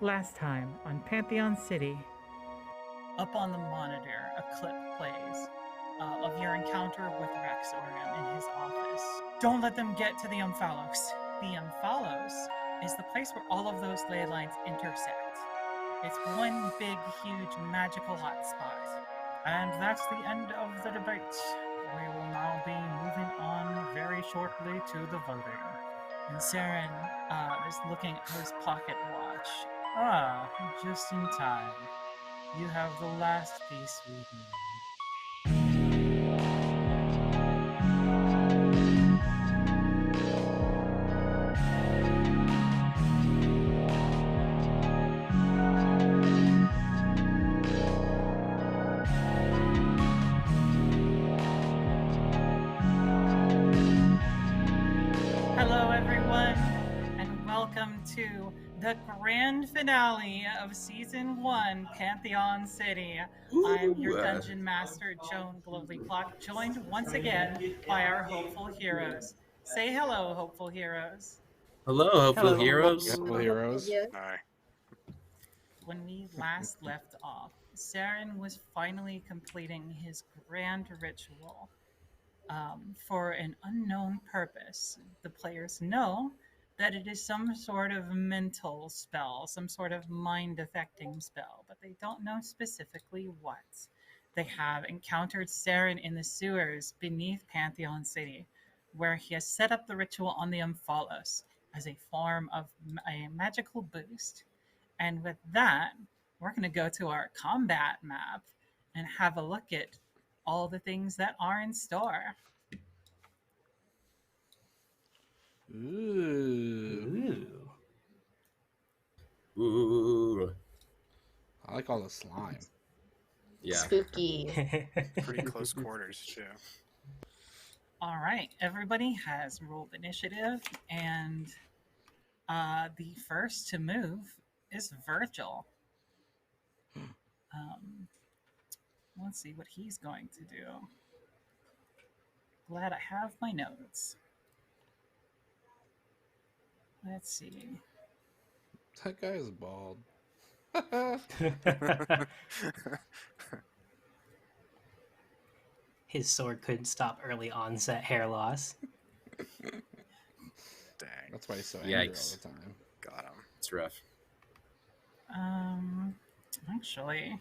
Last time on Pantheon City. Up on the monitor, a clip plays of your encounter with Rex Aureum in his office. Don't let them get to the Omphalos. The Omphalos is the place where all of those ley lines intersect. It's one big, huge, magical hotspot. And that's the end of the debate. We will now be moving on very shortly to the voting. And Sarren is looking at his pocket watch. Just in time. You have the last piece we need. Hello, everyone, and welcome to the grand finale of Season 1, Pantheon City. I'm your Dungeon Master, Joan Klock, joined once again by our hopeful heroes. Say hello, hopeful heroes. Hello, hopeful heroes. Hopeful heroes. Hi. When we last left off, Sarren was finally completing his grand ritual for an unknown purpose. The players know that it is some sort of mental spell, some sort of mind-affecting spell, but they don't know specifically what. They have encountered Sarren in the sewers beneath Pantheon City, where he has set up the ritual on the Omphalos as a form of a magical boost. And with that, we're going to go to our combat map and have a look at all the things that are in store. Ooh. Ooh. I like all the slime. Yeah. Spooky. Pretty close quarters, too. All right, everybody has rolled initiative, and the first to move is Virgil. Let's see what he's going to do. Glad I have my notes. Let's see. That guy is bald. His sword couldn't stop early onset hair loss. Dang. That's why he's so angry all Yikes. the time. Got him. It's rough. Actually,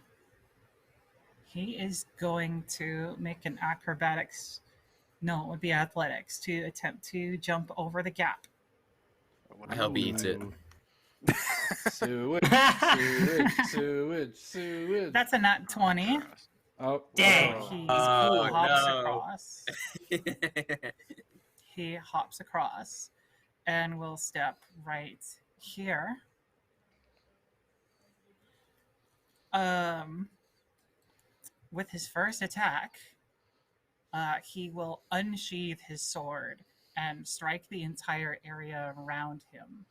he is going to make an acrobatics. No, it would be athletics to attempt to jump over the gap. I hope he eats it. Sewage. That's a nat 20. Oh, Dang. He Oh, hops no. across. He hops across and will step right here. With his first attack, he will unsheath his sword and strike the entire area around him.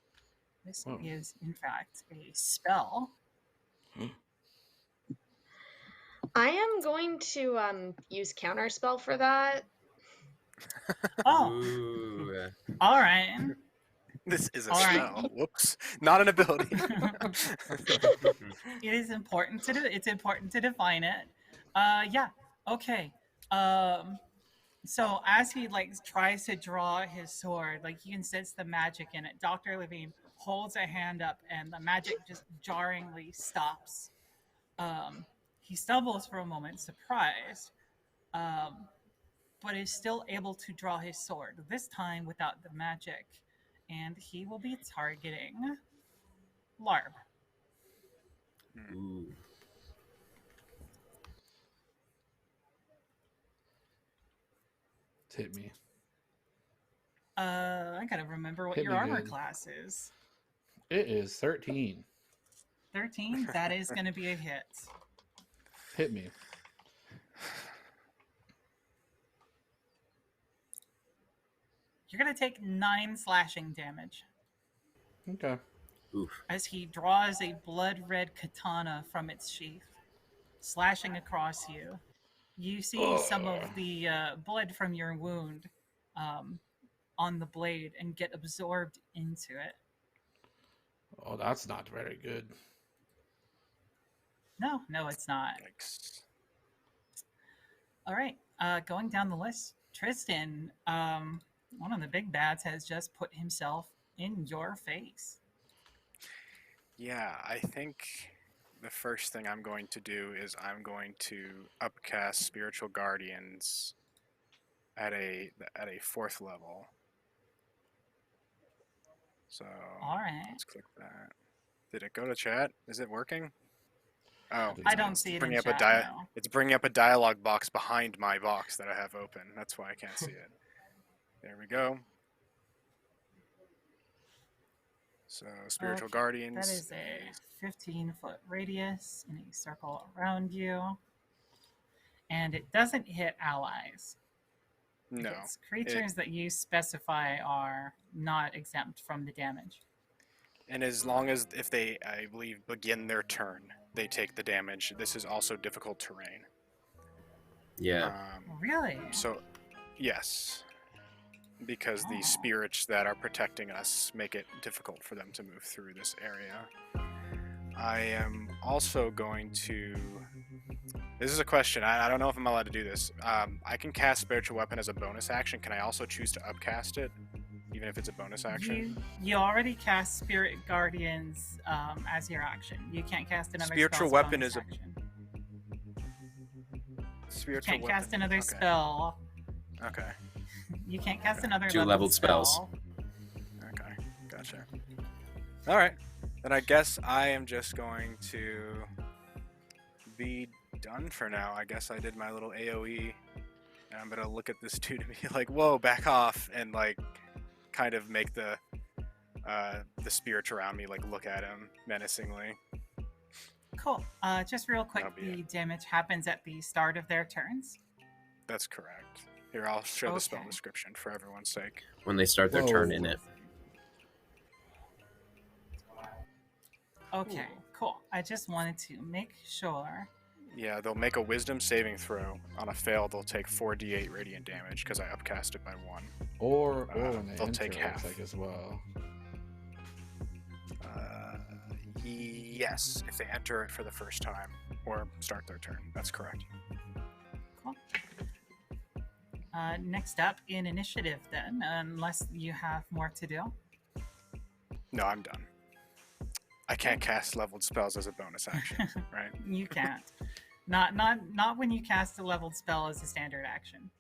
This is, in fact, a spell. I am going to use counterspell for that. Oh, Ooh. all right. This is a All right. spell. Whoops. Not an ability. It is important to do. It's important to define it. Yeah. Okay. So as he tries to draw his sword, you can sense the magic in it. Dr. Levine holds a hand up, and the magic just jarringly stops. He stumbles for a moment, surprised, but is still able to draw his sword. This time without the magic, and he will be targeting Larb. Ooh. hit me. I gotta remember what Hit your me armor good. class is. It is 13. 13. That is gonna be a hit. Hit me. You're gonna take 9 slashing damage Okay. Oof. as he draws a blood-red katana from its sheath, slashing across you. You see some of the blood from your wound on the blade and get absorbed into it. Oh, that's not very good. No, it's not. Yikes. All right, going down the list, Tristan, one of the big bads has just put himself in your face. Yeah, I think the first thing I'm going to do is I'm going to upcast Spiritual Guardians at a 4th level. So All right. let's click that. Did it go to chat? Is it working? Oh, I don't see it in chat now. it's bringing up a dialog box behind my box that I have open. That's why I can't see it. There we go. So Spiritual Okay, Guardians. That is a 15-foot radius in a circle around you. And it doesn't hit allies. No. It's creatures that you specify are not exempt from the damage. And as long as if they, I believe, begin their turn, they take the damage. This is also difficult terrain. Yeah. Really? So, yes. Because the spirits that are protecting us make it difficult for them to move through this area. I am also going to... This is a question. I don't know if I'm allowed to do this. I can cast Spiritual Weapon as a bonus action. Can I also choose to upcast it, even if it's a bonus action? You already cast Spirit Guardians as your action. You can't cast another Spiritual spell as Weapon bonus is a- action. Spiritual You can't Weapon. cast another Okay. spell. Okay. You can't cast another Two leveled spells. spell. Okay. Gotcha. All right. Then I guess I am just going to be done for now. I guess I did my little AoE. And I'm going to look at this dude and be like, whoa, back off. And like kind of make the spirits around me like look at him menacingly. Cool. Just real quick, That'll be the damage happens at the start of their turns. That's correct. Here, I'll show the spell Okay. description for everyone's sake. When they start their turn in it. Okay, cool. I just wanted to make sure. Yeah, they'll make a wisdom saving throw. On a fail, they'll take 4d8 radiant damage because I upcast it by 1. Or when they they'll enter, take it looks half. like as well. Yes, if they enter it for the first time or start their turn. That's correct. Cool. Next up in initiative, then, unless you have more to do. No, I'm done. I can't cast leveled spells as a bonus action, right? You can't. Not when you cast a leveled spell as a standard action.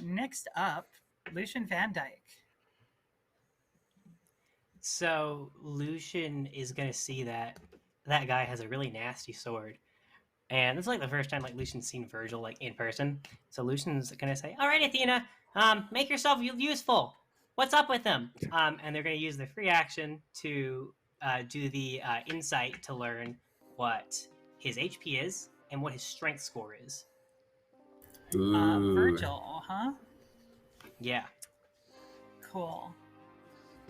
Next up, Lucian Van Dyke. So Lucian is gonna see that that guy has a really nasty sword, and this is like the first time like Lucian's seen Virgil like in person. So Lucian's gonna say, "All right, Athena, make yourself useful. What's up with him?" And they're gonna use their free action to do the insight to learn what his HP is and what his strength score is. Ooh. Virgil, huh? Yeah. Cool.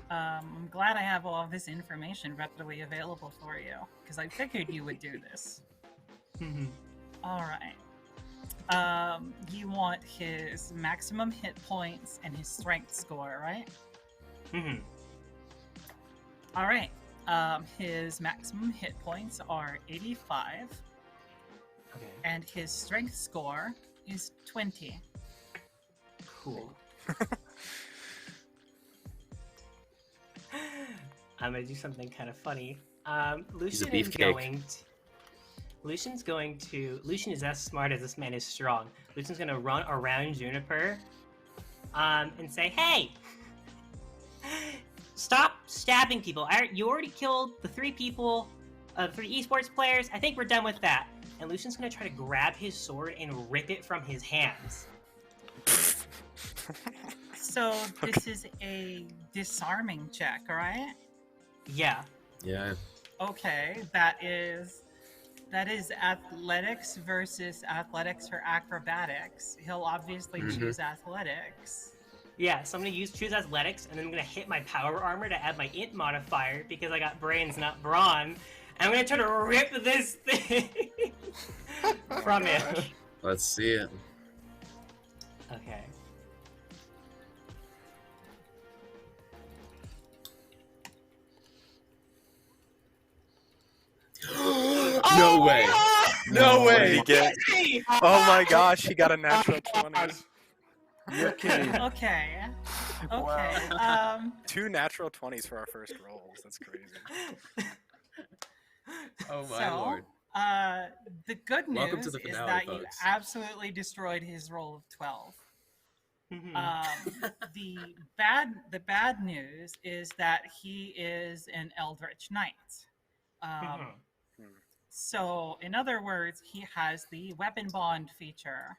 I'm glad I have all of this information readily available for you, because I figured you would do this. All right. You want his maximum hit points and his strength score, right? Mm-hmm. All right. His maximum hit points are 85, Okay. and his strength score is 20. Cool. I'm gonna do something kind of funny. Lucian is beefcake. Lucian is as smart as this man is strong. Lucian's gonna run around Juniper, and say, "Hey, stop stabbing people! You already killed the 3 people, 3 esports players. I think we're done with that." And Lucian's gonna try to grab his sword and rip it from his hands. So this is a disarming check, right? Yeah. Yeah. Okay, that is athletics versus athletics for acrobatics. He'll obviously choose athletics. Yeah, so I'm gonna choose athletics, and then I'm gonna hit my power armor to add my int modifier because I got brains, not brawn. And I'm gonna try to rip this thing from him. Let's see it. Okay. No way. No What did he way. get? Oh my gosh, he got a natural 20. You're kidding. Okay. Okay. Wow. 2 natural 20s for our first rolls. That's crazy. Oh my lord. The good news Welcome to the is finale, that you folks. absolutely destroyed his roll of 12. Mhm. The bad news is that he is an Eldritch Knight. Mhm. So, in other words, he has the weapon bond feature.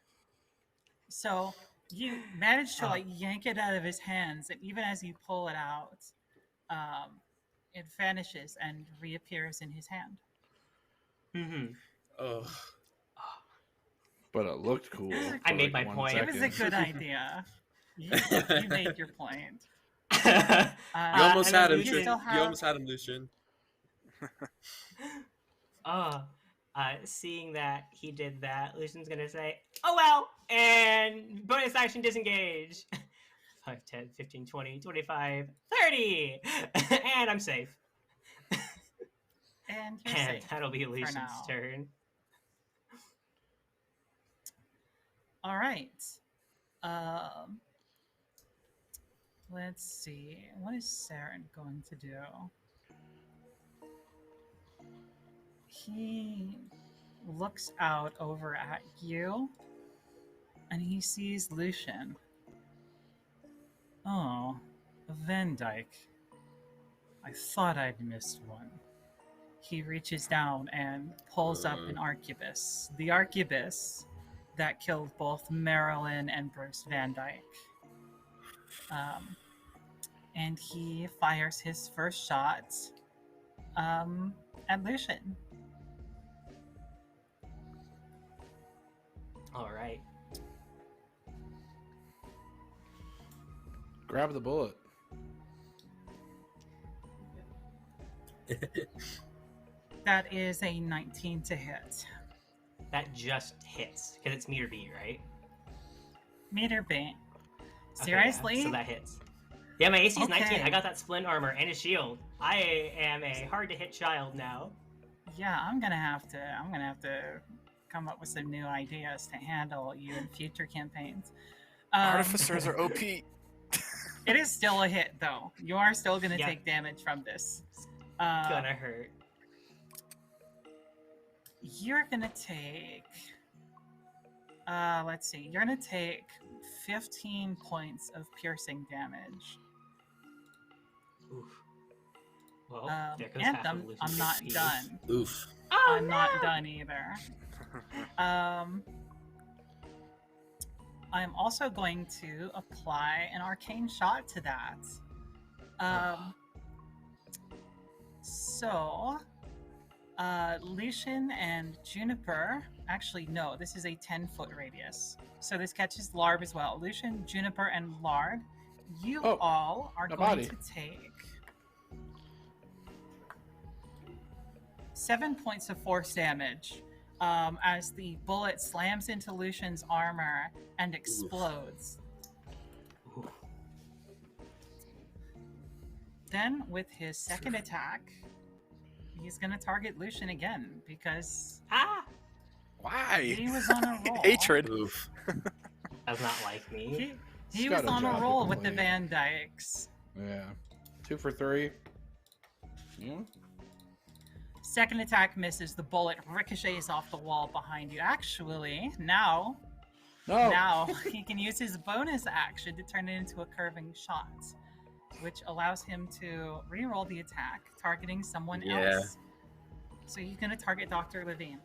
So you manage to like yank it out of his hands, and even as you pull it out, it vanishes and reappears in his hand. Mhm. Oh. But it looked cool. I made my point. It was a good idea. You made your point. You almost and then had him. Lucian- You still You almost had him, Lucian. Seeing that he did that, Lucian's gonna say, "Oh well," and bonus action disengage. 5, 10, 15, 20, 25, 30! And I'm safe. And you're And safe. that'll be Lucian's now. turn. All right. Let's see. What is Sarren going to do? He looks out over at you, and he sees Lucian. Oh, a Van Dyke. I thought I'd missed one. He reaches down and pulls up an arquebus. The arquebus that killed both Marilyn and Bruce Van Dyke. And he fires his first shot at Lucian. All right. Grab the bullet. That is a 19 to hit. That just hits, because it's meter beat, right? Meter beat. Okay, yeah, Seriously? so that hits. Yeah, my AC is 19. Okay. I got that splint armor and a shield. I am a hard-to-hit child now. Yeah, I'm gonna have to come up with some new ideas to handle you in future campaigns. Artificers are OP. It is still a hit, though. You are still gonna Yeah. take damage from this. Gonna hurt. You're gonna take. Let's see. You're gonna take 15 points of piercing damage. Oof. Well, there goes half Anthem, of Lucian's I'm not HP. done. Oof. Oh, I'm not done either. I'm also going to apply an arcane shot to that. So, Lucian and Juniper. Actually, no, this is a 10-foot radius. So this catches Larb as well. Lucian, Juniper, and Lard, you all are my going body. to take 7 points of force damage as the bullet slams into Lucian's armor and explodes. Oof. Then, with his second attack, he's going to target Lucian again because Ah! Why? he was on a roll. Hatred. Oof. That's not like me. He He's was got a on job a to roll with the complete. Van Dykes. Yeah. 2 for 3. Yeah. Second attack misses. The bullet ricochets off the wall behind you. Actually, now he can use his bonus action to turn it into a curving shot, which allows him to re-roll the attack, targeting someone else. So he's going to target Dr. Levine.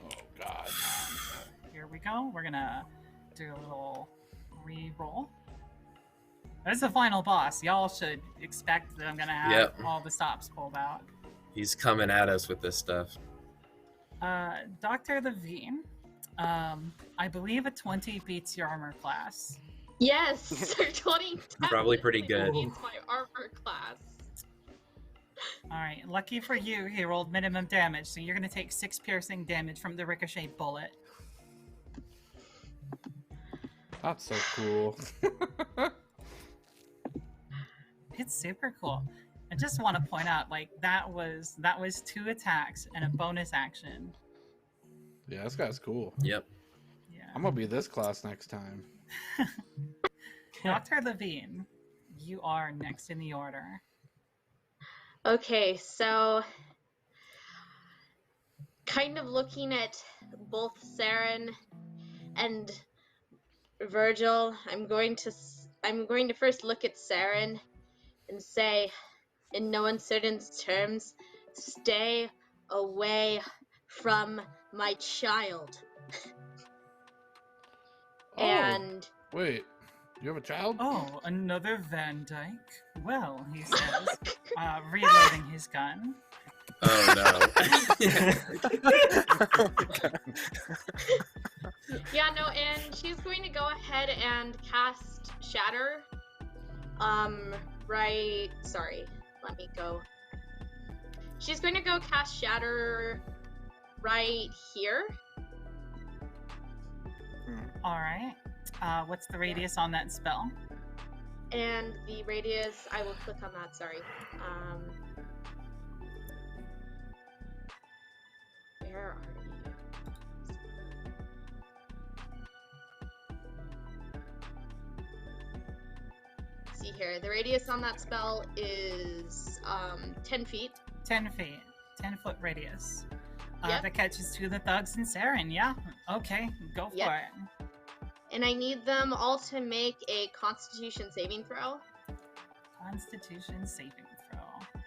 Oh, God. Here we go. We're going to do a little re-roll. That's the final boss. Y'all should expect that I'm going to have all the stops pulled out. He's coming at us with this stuff. Dr. Levine, I believe a 20 beats your armor class. Yes, 20 Probably pretty definitely good. beats my armor class. All right, lucky for you, he rolled minimum damage, so you're going to take 6 piercing damage from the ricochet bullet. That's so cool. It's super cool. I just want to point out, like, that was 2 attacks and a bonus action. Yeah, this guy's cool. Yep. Yeah. I'm gonna be this class next time. Dr. Levine, you are next in the order. Okay, so kind of looking at both Sarren and Virgil, I'm going to first look at Sarren and say, in no uncertain terms, stay away from my child. Oh, And wait, you have a child? Oh, another Van Dyke? Well, he says, reloading his gun. Oh no. yeah, no, and she's going to go ahead and cast Shatter. Let me go. She's going to go cast Shatter right here. All right. What's the radius on that spell? And the radius, I will click on that, sorry. Where are you? See here, the radius on that spell is 10 feet. 10 feet. 10-foot radius. Yep. That catches 2 of the thugs and Sarren, yeah. Okay, go for Yep. it. And I need them all to make a Constitution saving throw. Constitution saving throw.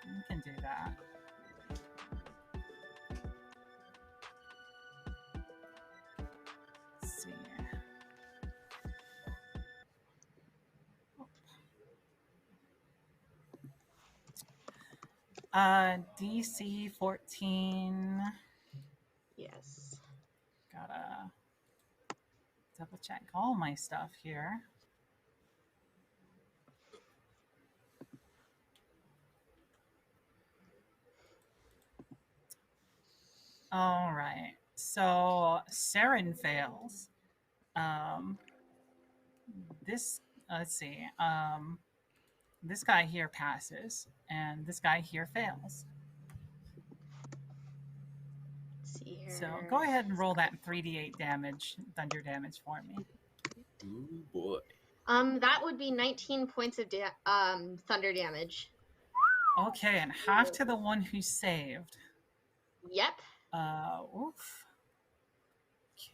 You can do that. Let's see. DC 14. Yes. Gotta double check all my stuff here. All right. So Sarren fails. Let's see. This guy here passes, and this guy here fails. Let's see here. So go ahead and roll that 3d8 damage, thunder damage for me. Ooh boy. That would be 19 points of thunder damage. Okay, and half to the one who saved. Yep. Oof.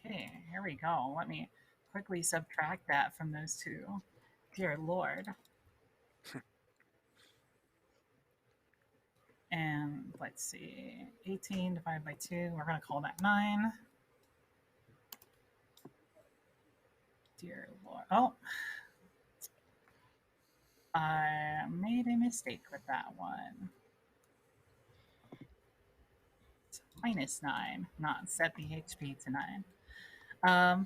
Okay, here we go. Let me quickly subtract that from those 2. Dear Lord. And let's see, 18 divided by 2, we're going to call that 9. Dear Lord. Oh, I made a mistake with that one. It's -9, not set the HP to 9.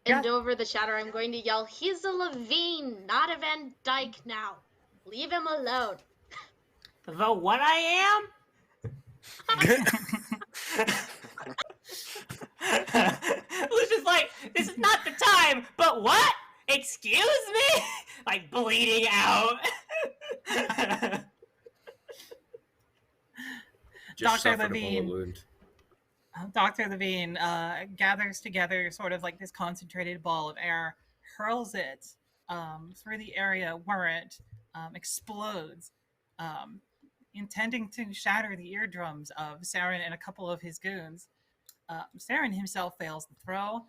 And over the shatter, I'm going to yell, he's a Levine, not a Van Dyke now. Leave him alone. The what I am? Lucian's like, this is not the time, but what? Excuse me? Like bleeding out. Just Dr. suffered a bullet Levine. wound. Dr. Levine gathers together sort of like this concentrated ball of air, hurls it through the area where it explodes, intending to shatter the eardrums of Sarren and a couple of his goons. Sarren himself fails the throw,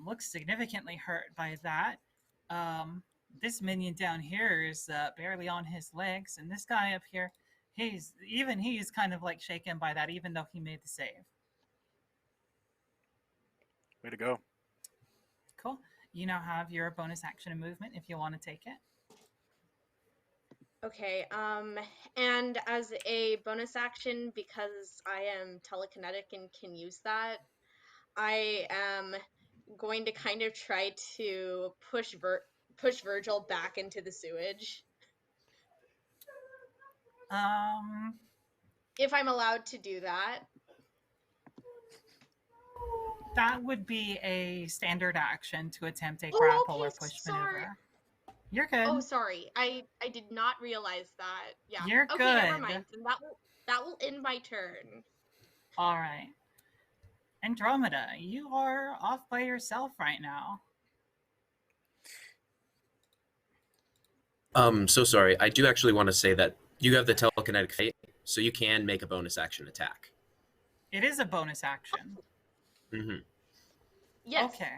looks significantly hurt by that. This minion down here is barely on his legs, and this guy up here, he's kind of like shaken by that, even though he made the save. Way to go. Cool. You now have your bonus action and movement if you want to take it. Okay, and as a bonus action, because I am telekinetic and can use that, I am going to kind of try to push Virgil back into the sewage. If I'm allowed to do that. That would be a standard action to attempt a Oh, grapple okay, or push sorry. maneuver. You're good. Oh, sorry. I did not realize that. Yeah. You're Okay, never good. mind. Then that will end my turn. All right. Andromeda, you are off by yourself right now. So sorry. I do actually want to say that you have the telekinetic fate, so you can make a bonus action attack. It is a bonus action. Mm-hmm. Yes. Okay.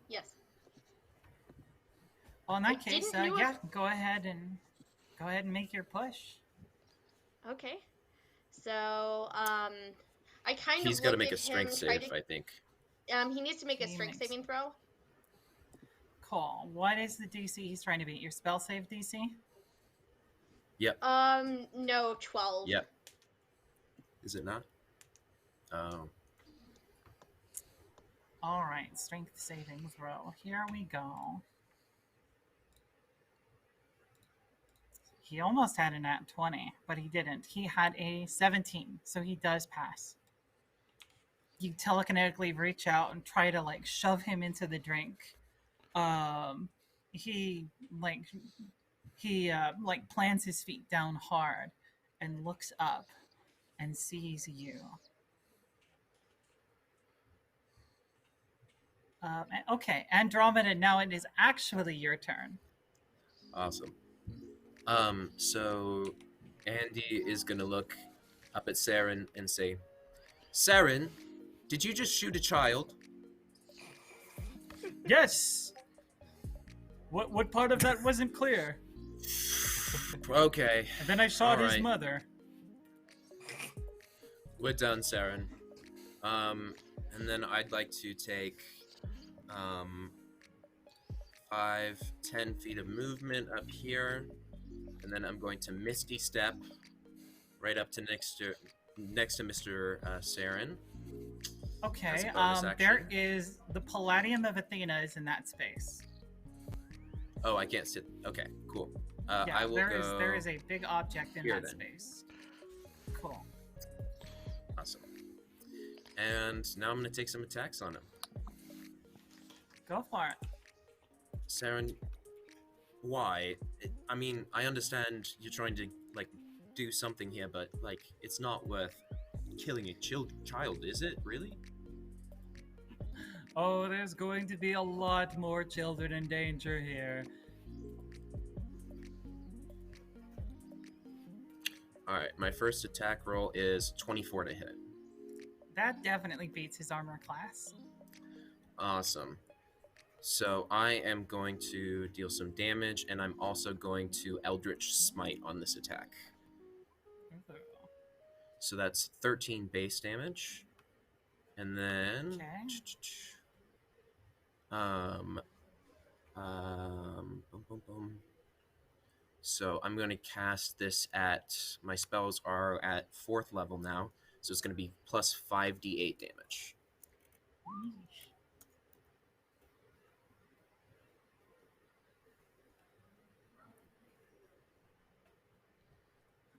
Yes. Well, in I that case, didn't know yeah, go ahead and make your push. Okay. So, I kind He's of got to look make at a strength him, try save, to. I think. He needs to make a He strength makes- saving throw. Cool. What is the DC he's trying to beat? Your spell save DC? Yep. No, 12. Yep. Is it not? Oh. All right, strength saving throw. Here we go. He almost had a nat 20, but he didn't. He had a 17, so he does pass. You telekinetically reach out and try to like shove him into the drink. He plants his feet down hard and looks up and sees you. Okay, Andromeda, now it is actually your turn. Awesome. So Andy is gonna look up at Sarren and say, Sarren, did you just shoot a child? Yes. What part of that wasn't clear? Okay. And then I shot his Alright. mother. We're done, Sarren. And then I'd like to take 5, 10 feet of movement up here, and then I'm going to Misty Step right up to next to Mr. Sarren. Okay, As a bonus there action. is the Palladium of Athena is in that space. Oh, I can't sit. Okay, cool. Yeah, I will go. there is a big object in here, that then. space. Cool. Awesome. And now I'm going to take some attacks on him. Go for it. Sarren, why? I mean, I understand you're trying to, like, do something here, but, like, it's not worth killing a child, is it? Really? Oh, there's going to be a lot more children in danger here. Alright, my first attack roll is 24 to hit. That definitely beats his armor class. Awesome. So I am going to deal some damage, and I'm also going to Eldritch Smite on this attack. So that's 13 base damage. And then... Okay. Boom, boom, boom. So I'm going to cast this at... My spells are at 4th level now, so it's going to be plus 5d8 damage.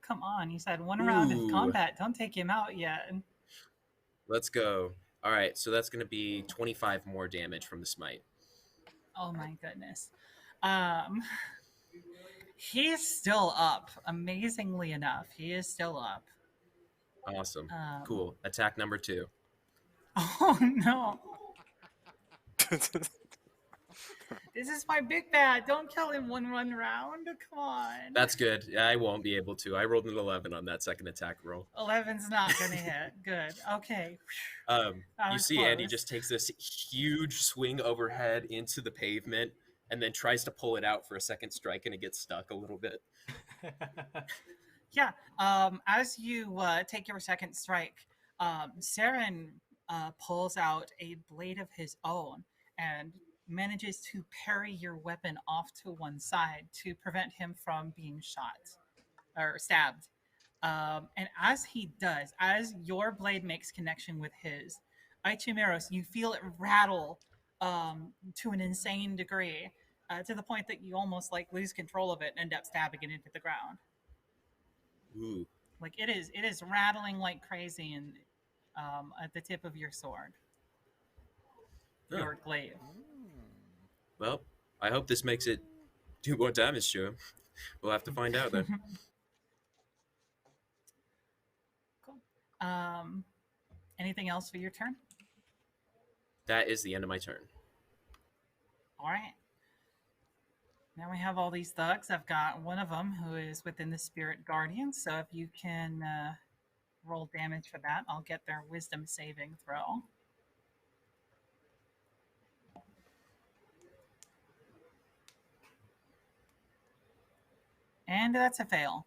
Come on, you said one round of Ooh. combat. Don't take him out yet. Let's go. All right, so that's going to be 25 more damage from the smite. Oh my goodness. He's still up. Amazingly enough, he is still up. Awesome. Cool. Attack number 2. Oh no. This is my big bad. Don't kill him one round. Come on. That's good. I won't be able to. I rolled an 11 on that second attack roll. 11's not gonna hit. Good. Okay. You was see Andy close. just takes this huge swing overhead into the pavement and then tries to pull it out for a second strike, and it gets stuck a little bit. Yeah. As you take your second strike, Sarren pulls out a blade of his own and manages to parry your weapon off to one side to prevent him from being shot or stabbed. And as he does, as your blade makes connection with his, Ichimeros, you feel it rattle to an insane degree, to the point that you almost like lose control of it and end up stabbing it into the ground. Ooh. Like it is rattling like crazy and at the tip of your sword, Huh. your glaive. Well, I hope this makes it do more damage to him. We'll have to find out then. Cool. Anything else for your turn? That is the end of my turn. All right. Now we have all these thugs. I've got one of them who is within the Spirit Guardian. So if you can roll damage for that, I'll get their wisdom saving throw. And that's a fail.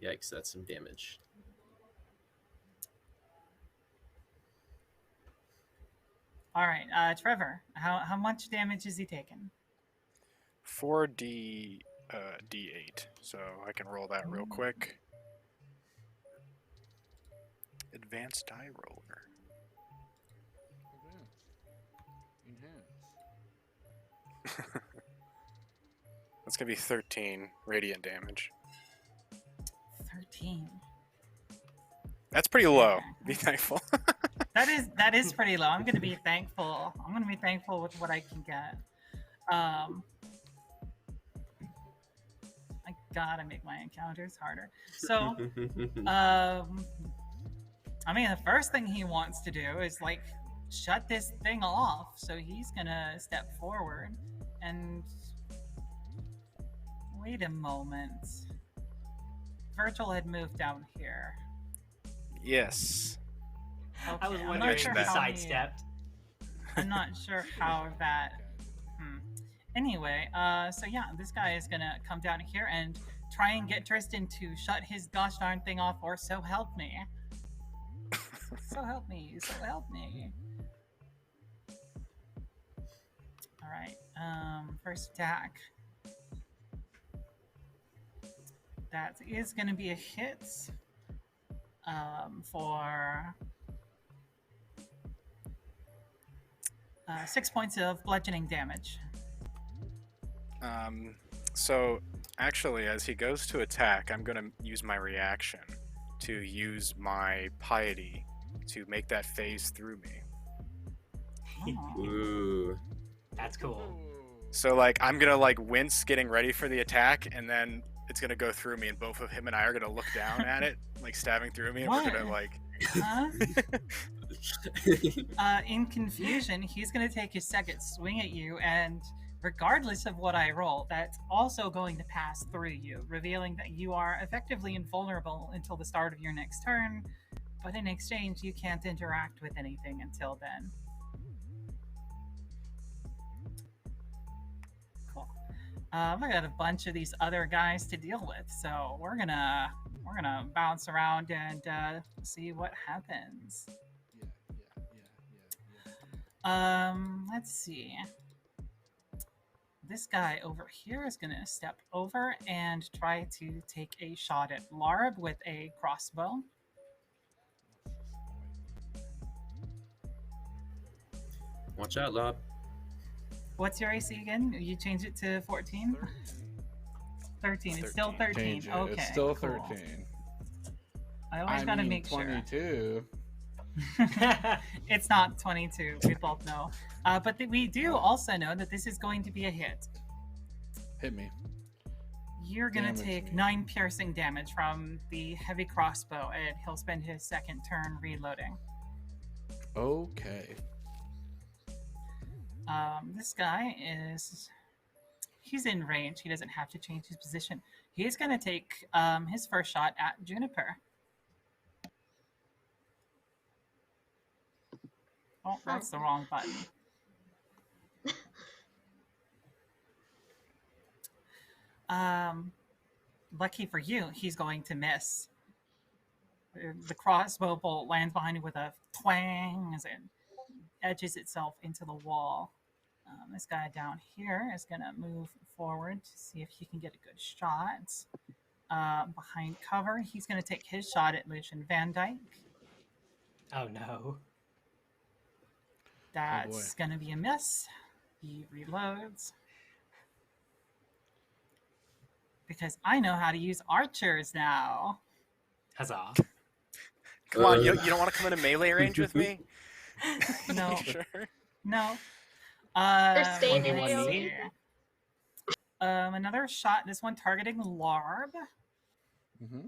Yikes, that's some damage. All right, Trevor, how much damage is he taking? 4d d8. So I can roll that real quick. Advanced die roller. That's gonna be 13 radiant damage. 13. That's pretty low. Be thankful. That is pretty low. I'm gonna be thankful. I'm gonna be thankful with what I can get. I gotta make my encounters harder. So, I mean, the first thing he wants to do is like shut this thing off. So he's gonna step forward and wait a moment. Virgil had moved down here. Yes. Okay, I was I'm wondering not if sure he how sidestepped. I'm not sure how that. Anyway, so yeah, this guy is gonna come down here and try and get Tristan to shut his gosh darn thing off, or so help me. So help me. So help me. All right. First attack. That is going to be a hit. For 6 points of bludgeoning damage. So actually, as he goes to attack, I'm gonna use my reaction to use my piety to make that phase through me. Oh. Ooh. That's cool. So like I'm gonna like wince getting ready for the attack, and then it's gonna go through me, and both of him and I are gonna look down at it, like stabbing through me, and we're gonna like. Huh? In confusion, he's going to take his second swing at you, and regardless of what I roll, that's also going to pass through you, revealing that you are effectively invulnerable until the start of your next turn, but in exchange, you can't interact with anything until then. Cool. I got a bunch of these other guys to deal with, so we're gonna bounce around and see what happens. Let's see. This guy over here is gonna step over and try to take a shot at Larb with a crossbow. Watch out, Lob. What's your AC again? You change it to 14? 13. It's still 13. Change it. Okay. It's still cool. 13. I always gotta make 22. sure. It's not 22. We both know. But we do also know that this is going to be a hit. Hit me. You're gonna Damage take me. 9 piercing damage from the heavy crossbow, and he'll spend his second turn reloading. Okay. This guy he's in range. He doesn't have to change his position. He's gonna take his first shot at Juniper. Oh, that's the wrong button. Lucky for you, he's going to miss. The crossbow bolt lands behind you with a twang as it edges itself into the wall. This guy down here is going to move forward to see if he can get a good shot. Behind cover, he's going to take his shot at Lucian Van Dyke. Oh no. That's going to be a miss. He reloads. Because I know how to use archers now. Huzzah. Come on, you don't want to come into melee range with me? No. Sure. No. staying let's in the see lead? here. Another shot. This one targeting Larb. Mm-hmm.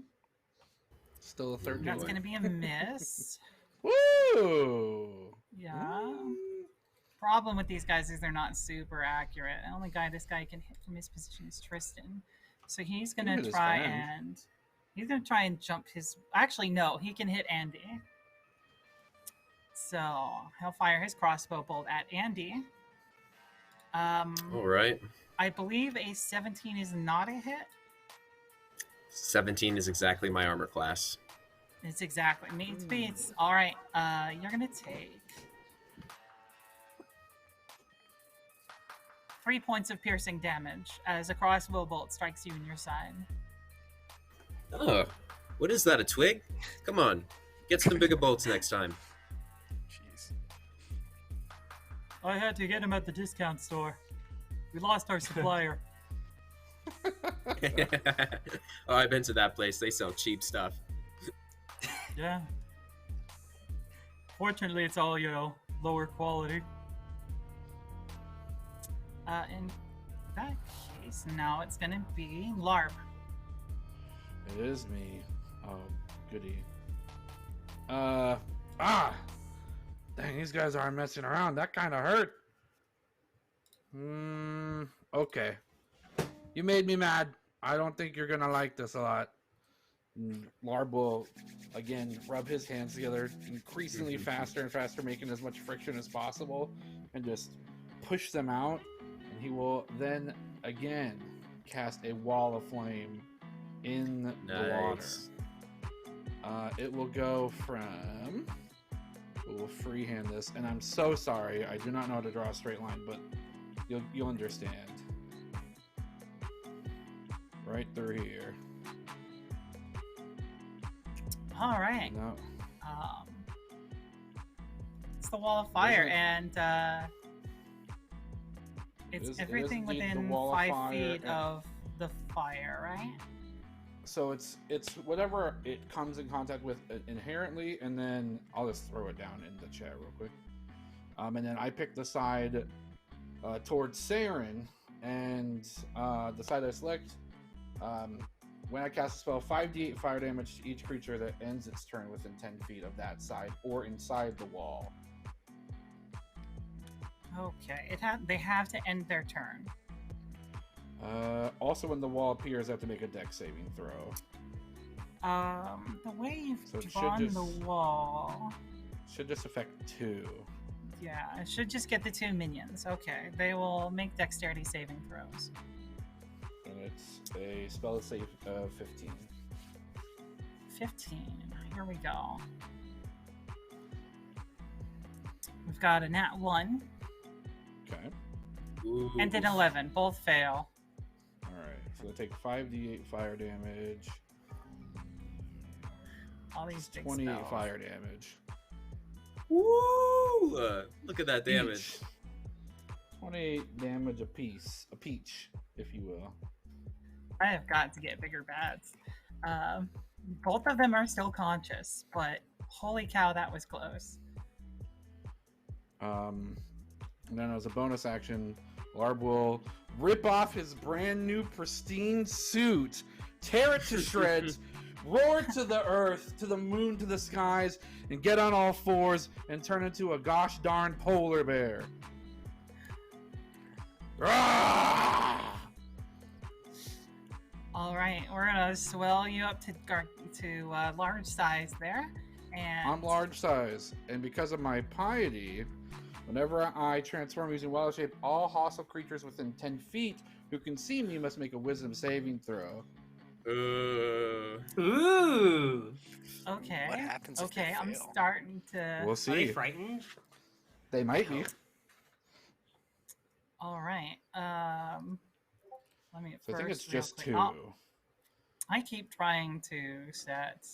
Still a 13. That's boy. going to be a miss. Woo! Yeah. Problem with these guys is they're not super accurate. The only guy this guy can hit from his position is Tristan. So he's He going hit to his try friend. and jump his. Actually, no, he can hit Andy. So he'll fire his crossbow bolt at Andy. All right. I believe a 17 is not a hit. 17 is exactly my armor class. It's exactly meets beats. All right, you're gonna take 3 points of piercing damage as a crossbow bolt strikes you in your side. Oh, what is that? A twig? Come on, get some bigger bolts next time. Jeez. I had to get him at the discount store. We lost our supplier. Oh, I've been to that place. They sell cheap stuff. Yeah. Fortunately, it's all, lower quality. In that case, now it's gonna be Larb. It is me. Oh, goody. Dang, these guys aren't messing around. That kind of hurt. Okay. You made me mad. I don't think you're gonna like this a lot. Larb will, again, rub his hands together increasingly faster and faster, making as much friction as possible, and just push them out. And he will then, again, cast a wall of flame in the water. It will go from... We'll freehand this, and I'm so sorry. I do not know how to draw a straight line, but you'll understand. Right through here. All right. No. It's the wall of fire, Isn't- and it's It is everything indeed the within wall of 5 fire, feet and- of the fire, right? So it's whatever it comes in contact with inherently, and then I'll just throw it down in the chat real quick. And then I pick the side towards Sarren, and the side I select. When I cast a spell, 5d8 fire damage to each creature that ends its turn within 10 feet of that side or inside the wall. Okay. They have to end their turn. Also, when the wall appears, I have to make a dex saving throw. The way you've So it should drawn just- the wall, Should just affect 2. yeah, it should just get the 2 minions. Okay, they will make dexterity saving throws. And it's a spell save of 15. 15. Here we go. We've got a nat 1 Okay. Ooh. and an 11. Both fail. Alright, so they take 5d8 fire damage, All these big 28 spells. fire damage. Woo! Look at that damage. Each. 28 damage apiece. A peach, if you will. I have got to get bigger bats. Both of them are still conscious, but holy cow, that was close. And then as a bonus action, Larb will rip off his brand new pristine suit, tear it to shreds, roar to the earth, to the moon, to the skies, and get on all fours and turn into a gosh darn polar bear. Rah! All right, we're gonna swell you up to large size there, and I'm large size, and because of my piety, whenever I transform using wild shape, all hostile creatures within 10 feet who can see me must make a wisdom saving throw. Ooh. Okay. What happens if Okay, they I'm fail? starting to. We'll Are they see. frightened? They might be. All right. Let me. So I think it's first real just quick- 2. Oh, I keep trying to set.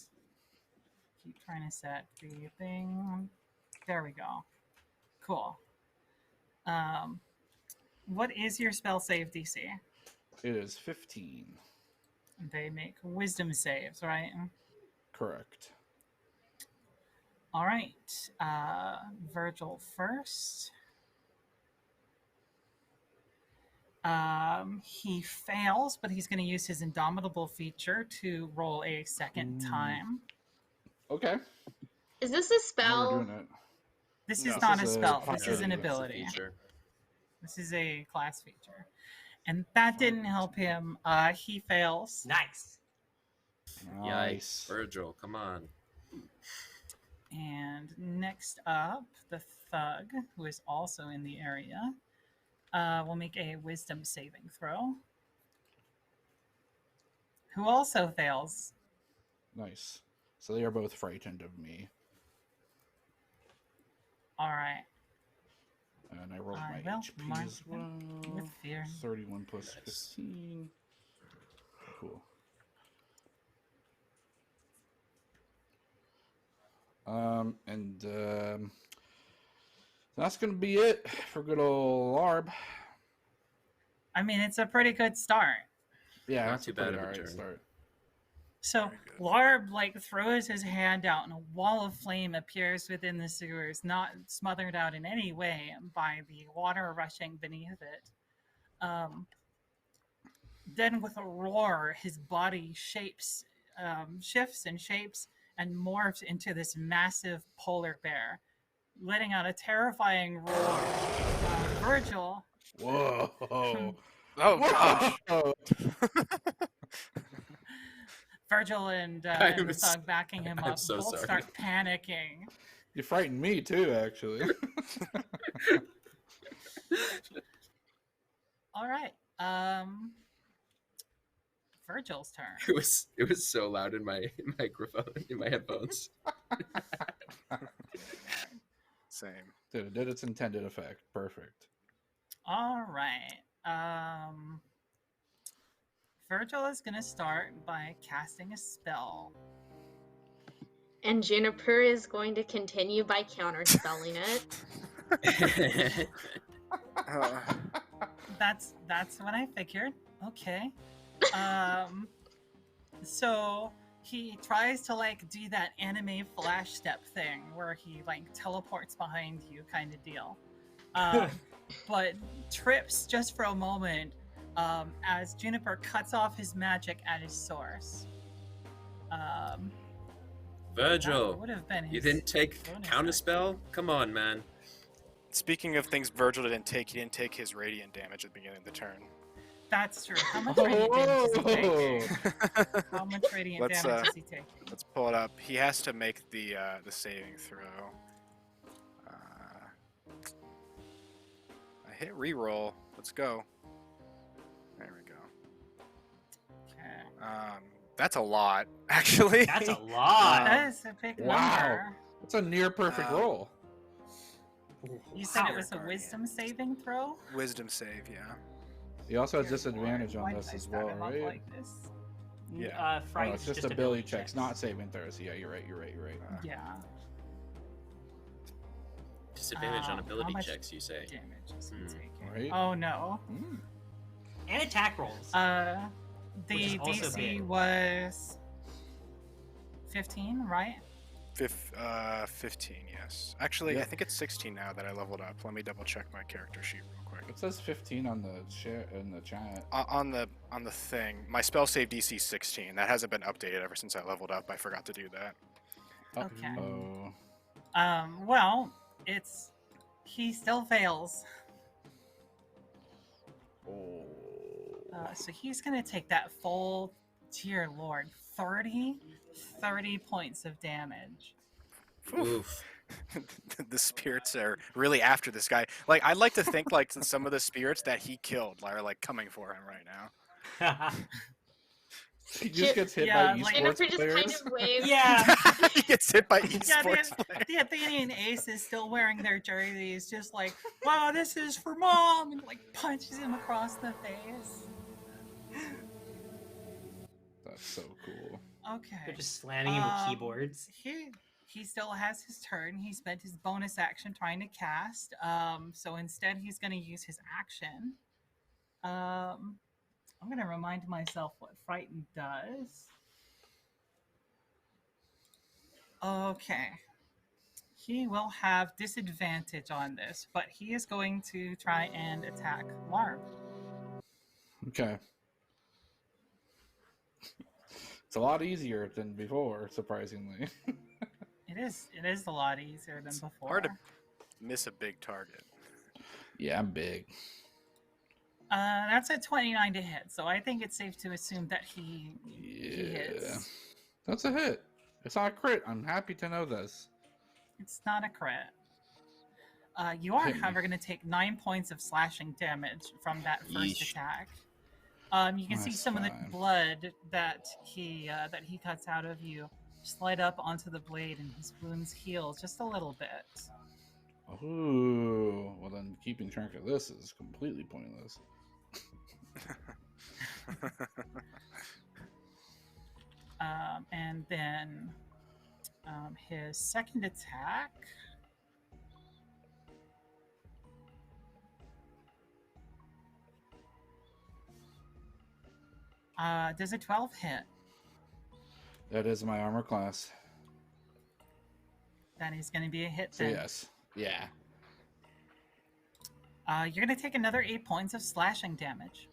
The thing. There we go. Cool. What is your spell save DC? It is 15. They make wisdom saves, right? Correct. All right. Virgil first. He fails, but he's going to use his indomitable feature to roll a second time. Okay. Is this a Now we're spell? doing it. This No. is not This a is a spell. class This is an feature. It's a ability. feature. This is a class feature. And that didn't help him. He fails. Nice. Nice. Yikes. Virgil, come on. And next up, the thug, who is also in the area, will make a wisdom saving throw. Who also fails. Nice. So they are both frightened of me. All right. And I rolled I my will HP mark as them well. with fear. 31 plus Nice. 15. Cool. That's gonna be it for good old Larb. I mean, it's a pretty good start. Yeah, Not that's too a pretty bad of a alright turn. start. So Very good. Larb throws his hand out, and a wall of flame appears within the sewers, not smothered out in any way by the water rushing beneath it. Then, with a roar, his body shifts and shapes, and morphs into this massive polar bear, letting out a terrifying roar. Virgil. Whoa. Oh gosh. Whoa. Virgil and the I'm thug backing him I'm up so both sorry. start panicking. You frightened me too, actually. All right. Virgil's turn. It was so loud in my microphone, in my headphones. Same. Dude, it did its intended effect. Perfect. All right. Virgil is going to start by casting a spell. And Juniper is going to continue by counterspelling it. That's what I figured. Okay. So he tries to do that anime flash step thing where he teleports behind you kind of deal. But trips just for a moment as Juniper cuts off his magic at his source. Virgil, That would have been you his didn't take bonus counterspell? Come on, man. Speaking of things Virgil didn't take, he didn't take his radiant damage at the beginning of the turn. That's true. How much radiant damage does he take? How much radiant Let's, damage does he take? Let's pull it up. He has to make the saving throw. I hit reroll. Let's go. There we go. Okay. That's a lot, actually. That's a lot. That is a big Wow. number. That's a near perfect roll. You said it Wow. was a wisdom saving throw? Wisdom save, yeah. He also has Dear disadvantage Lord, on why this did I as start well, him up right? like this? Yeah. Oh, Fright it's is just ability checks, not saving throws. Yeah, you're right. Yeah. Disadvantage on how ability much checks, you say? Damage is he taking? Right? Oh no. Mm. And attack rolls. The Which is also DC big. was 15, right? 15, yes. Actually, Yeah. I think it's 16 now that I leveled up. Let me double check my character sheet real quick. It says 15 on the chat. On the thing, my spell save DC 16. That hasn't been updated ever since I leveled up. I forgot to do that. Okay. Oh. Well, he still fails. Oh. So he's gonna take that full, dear Lord, 30 points of damage. Oof. The spirits are really after this guy. Like, I'd like to think like some of the spirits that he killed are like coming for him right now. He just gets hit Yeah, by like- esports Jennifer just players. kind of waves. yeah. He gets hit by Yeah, esports players. the Athenian ace is still wearing their jerseys, just like, wow, this is for mom, and punches him across the face. That's so cool. Okay. They're just slamming him with keyboards. He still has his turn. He spent his bonus action trying to cast. So instead, he's going to use his action. I'm going to remind myself what Frighten does. Okay. He will have disadvantage on this, but he is going to try and attack Larb. Okay. It's a lot easier than before, surprisingly. It is. It is a lot easier than before. Hard to miss a big target. Yeah, I'm big. That's a 29 to hit, so I think it's safe to assume that he Yeah. hits. That's a hit. It's not a crit. I'm happy to know this. It's not a crit. You are, Hit me. however, going to take 9 points of slashing damage from that first Yeesh. attack. You can see That's some of the fine. blood that he cuts out of you slide up onto the blade, and his wounds heal just a little bit. Ooh. Well, then keeping track of this is completely pointless. And then his second attack. Does a 12 hit? That is my armor class. That is going to be a hit So then. yes. Yeah. You're going to take another 8 points of slashing damage.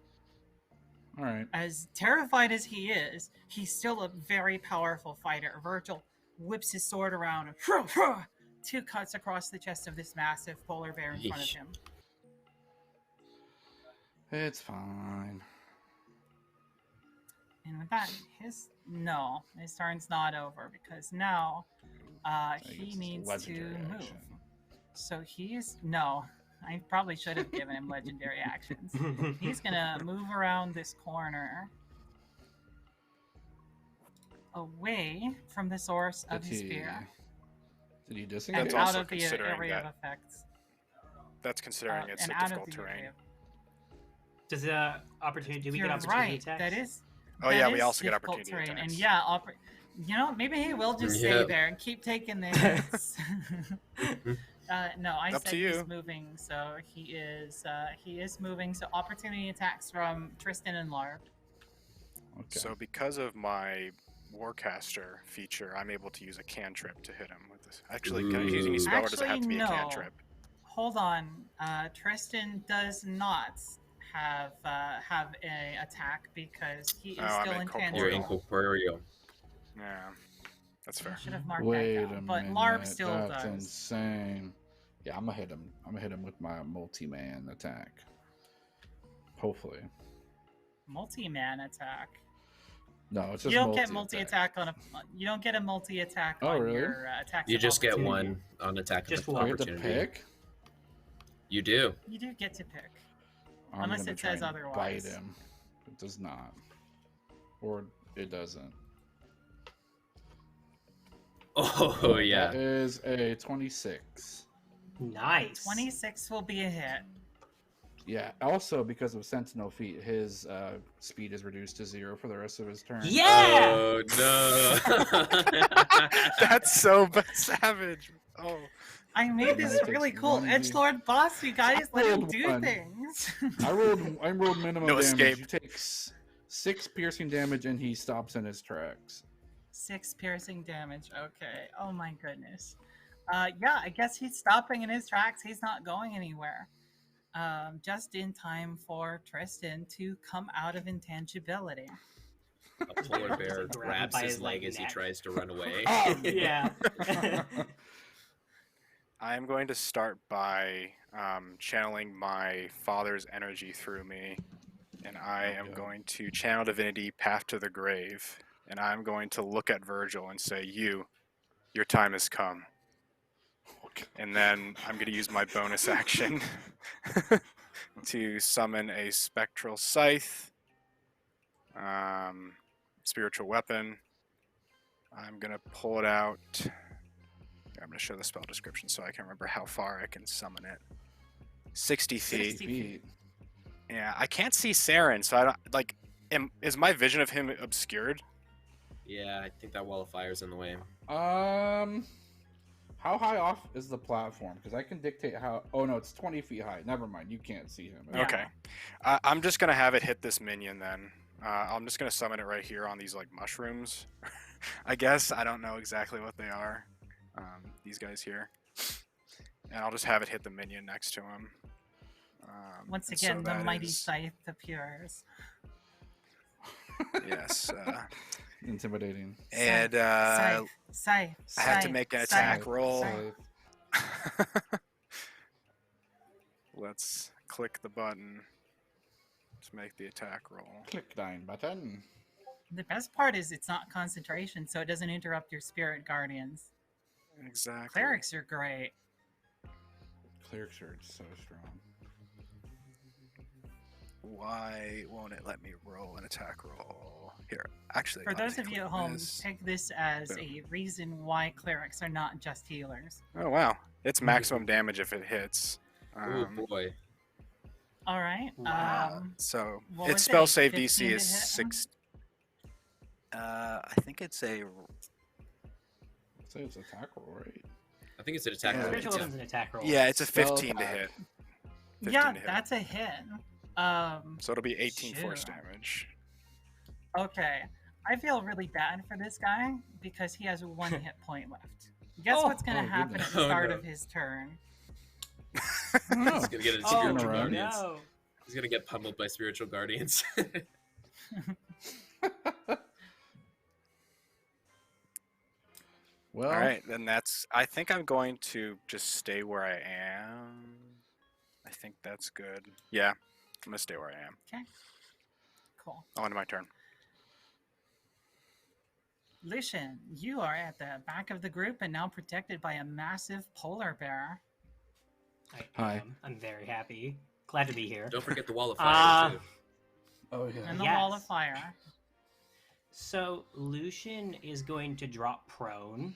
All right. As terrified as he is, he's still a very powerful fighter. Virgil whips his sword around and 2 cuts across the chest of this massive polar bear in front of Yeesh. him. It's fine. And with that, his turn's not over because now he It's needs to legendary move. action. So I probably should have given him legendary actions. He's gonna move around this corner away from the source of Did his he- spear Did he and disengage? That's out also of the considering area of that- effects. That's considering it's and a out of difficult the terrain. area. Does the opportunity? Do we You're get opportunity right. attacks? That is. Oh that yeah, we is also get difficult opportunity terrain. attacks. And yeah, maybe he will just stay Yeah. there and keep taking this. No, I Up said to he's you. moving, so he is moving. So opportunity attacks from Tristan and Larb. Okay. So because of my Warcaster feature, I'm able to use a cantrip to hit him with this. Actually, can I use any Ooh. spell or does it have to be Actually, a no. cantrip? Hold on, Tristan does not have a attack because he is Oh, I'm still incorporeal. You're intangible. incorporeal. Yeah, that's I fair. should have marked Wait that a down, but minute. Larb still That's does. insane. Yeah, I'm gonna hit him. I'm gonna hit him with my multi-man attack. Hopefully. Multi-man attack. No, it's just You don't get multi-attack. multi-attack on a. You don't get a multi-attack Oh, on really? your attacks. You of just get opportunity. one on attack Just of one. We have to opportunity. pick. You do. You do get to pick. I'm Unless gonna it try says and otherwise. Bite him. It does not. Or it doesn't. Oh yeah. That is a 26. Nice. 26 will be a hit. Yeah. Also, because of Sentinel feat, his speed is reduced to 0 for the rest of his turn. Yeah. Oh no. That's so savage. Oh, I made And this then it really takes cool 1d. edgelord boss. You guys let him rolled do one. things. I rolled minimum No damage. escape. You take 6 piercing damage, and he stops in his tracks. 6 piercing damage. Okay. Oh my goodness. Yeah, I guess he's stopping in his tracks. He's not going anywhere. Just in time for Tristan to come out of intangibility. A polar bear Just, like, grab him grabs by his his, leg like, as he neck. tries to run away. Yeah. I am going to start by channeling my father's energy through me, and I am Okay. going to channel divinity Path to the Grave, and I'm going to look at Virgil and say, your time has come. Okay. And then I'm going to use my bonus action to summon a spectral scythe, spiritual weapon. I'm going to pull it out. I'm going to show the spell description so I can remember how far I can summon it. 60 feet. 60 feet. Yeah, I can't see Sarren, so I don't like. Is my vision of him obscured? Yeah, I think that wall of fire is in the way. How high off is the platform? Because I can dictate how. Oh no, it's 20 feet high. Never mind, you can't see him. Yeah. Okay, I'm just gonna have it hit this minion then. I'm just gonna summon it right here on these like mushrooms. I guess I don't know exactly what they are. These guys here, and I'll just have it hit the minion next to him. Once and so again, the that mighty is- scythe appears. Yes. Intimidating. And Scythe. I have to make an attack Scythe, roll. scythe. Let's click the button to make the attack roll. Click 9 button. The best part is it's not concentration, so it doesn't interrupt your spirit guardians. Exactly. Clerics are great. Clerics are so strong. Why won't it let me roll an attack roll? Here, actually. For let me those of you click at home, this. take this as Boom. a reason why clerics are not just healers. Oh wow, it's maximum damage if it hits. Oh boy. All right. Wow. So what its was spell it, save 15 DC to is hit? 6. I think it's a. So it's attack roll, right? I think it's an attack Yeah. roll. Spiritual Yeah. weapon's an attack roll. Yeah, it's a Spell 15 to attack. hit. 15 Yeah, to hit. that's a hit. So it'll be 18 force Shoot. damage. Okay. I feel really bad for this guy because he has 1 hit point left. Guess Oh. what's gonna Oh, happen goodness. at the Oh, start no. of his turn? He's gonna get a Oh, spiritual around. guardians. no. He's gonna get pummeled by spiritual guardians. Well, All right, then that's. I think I'm going to just stay where I am. I think that's good. Yeah, I'm gonna stay where I am. Cool. On to my turn. Lucian, you are at the back of the group and now protected by a massive polar bear. Hi. I'm very happy. Glad to be here. Don't forget the wall of fire too. oh yeah. And the wall of Yes. fire. So Lucian is going to drop prone.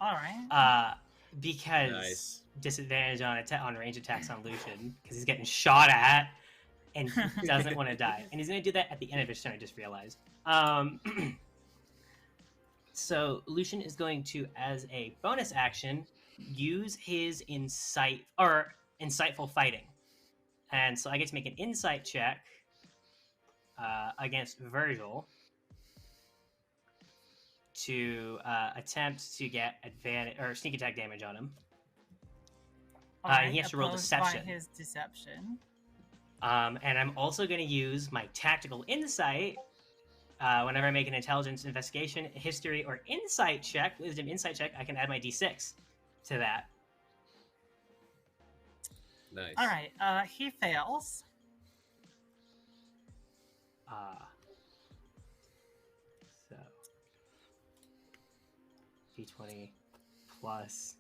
All right. Because Nice. disadvantage on range attacks on Lucian because he's getting shot at and he doesn't want to die. And he's going to do that at the end of his turn. I just realized. So Lucian is going to, as a bonus action, use his insightful fighting, and so I get to make an insight check against Virgil to attempt to get advantage or sneak attack damage on him. All and he has to roll opposed deception. By his deception. And I'm also going to use my tactical insight whenever I make an intelligence, investigation, history, or insight check, wisdom insight check. I can add my d6 to that. Nice. All right. He fails. So d20 plus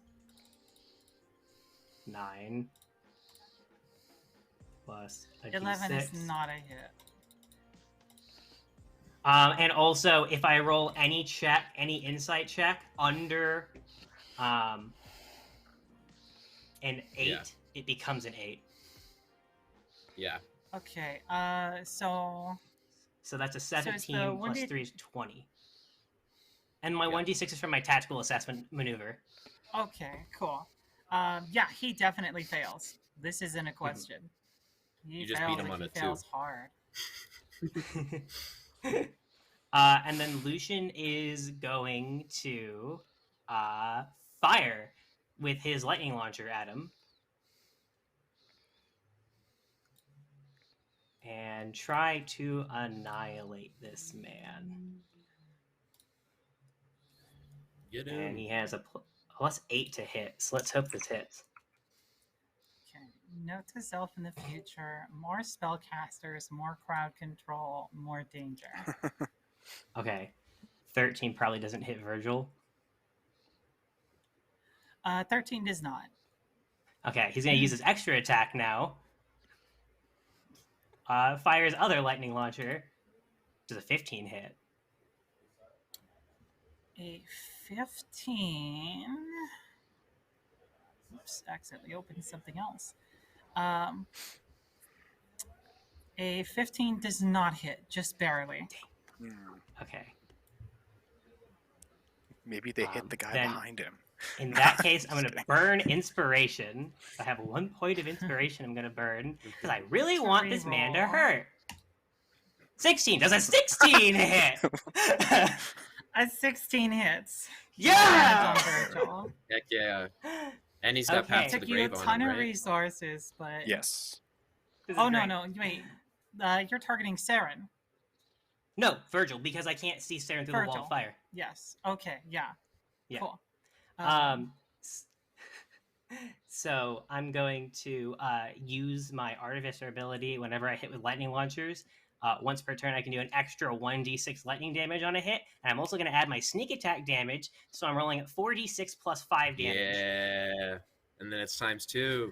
9 plus a 11 d6. is not a hit. And also, if I roll any insight check under an 8, Yeah. it becomes an 8. Yeah. Okay. So So that's a it's the 17 plus wounded- 3 is 20. And my Yeah. 1d6 is from my tactical assessment maneuver. okay, cool. Yeah, he definitely fails. This isn't a question. He You just fails, beat him and on he it, too. fails hard. And then Lucian is going to fire with his lightning launcher at him. And try to annihilate this man. Get And him. he has a plus 8 to hit. So let's hope this hits. Okay. Note to self in the future: more spellcasters, more crowd control, more danger. Okay. 13 probably doesn't hit Virgil. 13 does not. Okay, he's going to use his extra attack now. Fire his other lightning launcher. Does a 15 hit? A 15. Oops, accidentally opened something else. A 15 does not hit, just barely. Hmm. Okay. Maybe they hit the guy then- behind him. In that case, I'm going to burn inspiration. If I have 1 point of inspiration, I'm going to burn. Because I really want this man to Reroll. hurt. 16! Does a 16 hit? A 16 hits. Yeah! On Virgil. Heck yeah. And he's got Okay. Path to Took the you a Grave on ton him, of right? resources, but Yes. This is oh no, great. no, wait. You're targeting Sarren. No, Virgil, because I can't see Sarren through the wall Virgil. of fire. Yes. Okay. Yeah. Yeah. Cool. So I'm going to use my Artificer ability whenever I hit with lightning launchers. Once per turn, I can do an extra 1d6 lightning damage on a hit, and I'm also going to add my sneak attack damage, so I'm rolling at 4d6 plus 5 damage. Yeah. And then it's ×2.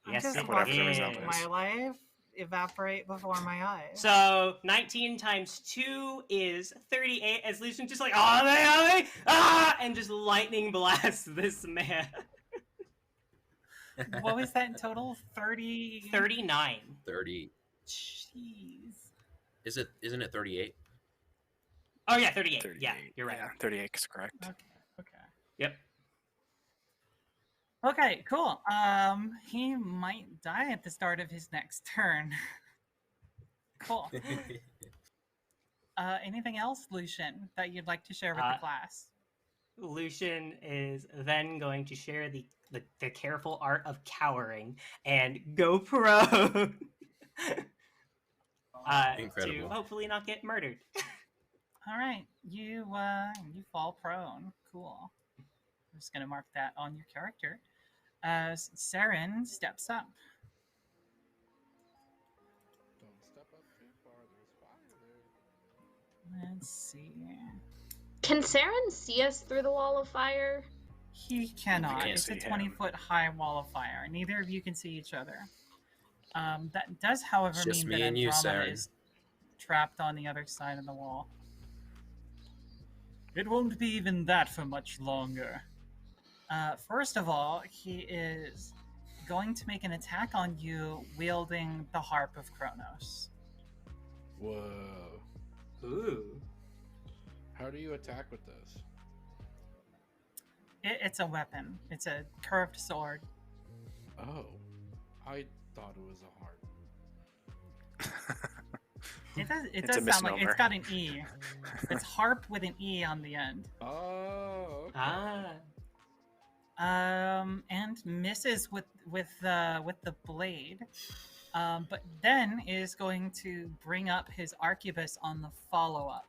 I'm Yes, just it whatever the watching result is. my life evaporate before my eyes. So 19 times 2 is 38, as Lucian just like, and just lightning blasts this man. What was that in total? 30. 39. 30. Jeez. Isn't it 38? Oh yeah, 38. 38. Yeah, you're right. Yeah, 38 is correct. Okay. Yep. Okay, cool. He might die at the start of his next turn. Cool. Anything else, Lucian, that you'd like to share with the class? Lucian is then going to share the careful art of cowering and go prone. Incredible. To hopefully not get murdered. All right, you fall prone. Cool. I'm just gonna mark that on your character. As Sarren steps up. Don't step up too far. There's fire there. Let's see. Can Sarren see us through the wall of fire? He cannot. can't It's a see him. 20-foot high wall of fire. Neither of you can see each other. That does, however, It's just mean me that and you, Andromeda Sarren. is trapped on the other side of the wall. It won't be even that for much longer. First of all, he is going to make an attack on you wielding the Harp of Kronos. Whoa. Ooh. How do you attack with this? It's a weapon. It's a curved sword. Oh, I thought it was a harp. It does. It It's a does sound like it's misnomer. got an E. It's harp with an E on the end. Oh, okay. And misses with the blade. But then is going to bring up his arquebus on the follow up.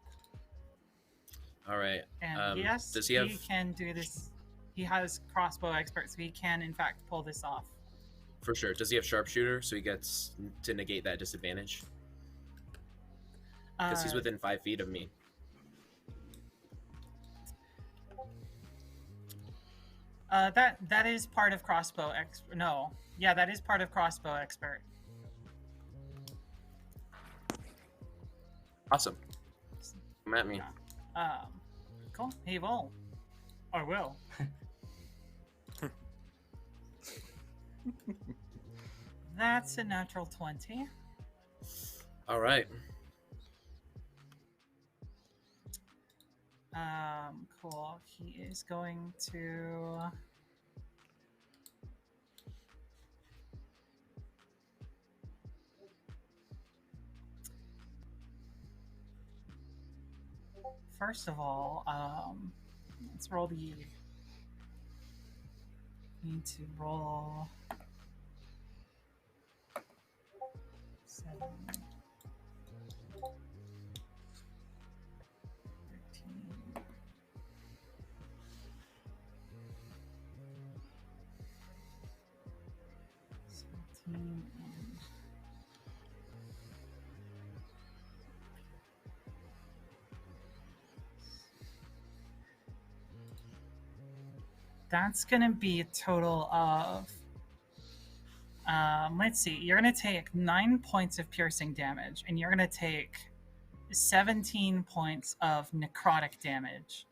All right. And yes, does he have? can do this. He has crossbow expert, so he can in fact pull this off. For sure. Does he have sharpshooter, so he gets to negate that disadvantage? Because he's within 5 feet of me. That is part of crossbow expert. No, yeah, that is part of crossbow expert. Awesome. Come at me. Cool. He will. I will. That's a natural 20. All right. Cool. He is going to. First of all, let's roll the. Need to roll. 7. 13. That's gonna be a total of let's see, you're gonna take 9 points of piercing damage, and you're gonna take 17 points of necrotic damage.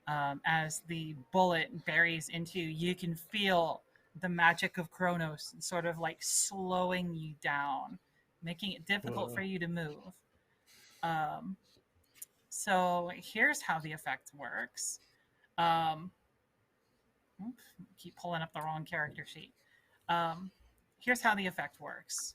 As the bullet buries into you, you can feel the magic of Kronos sort of like slowing you down, making it difficult for you to move. So here's how the effect works. Oops, keep pulling up the wrong character sheet. Here's how the effect works.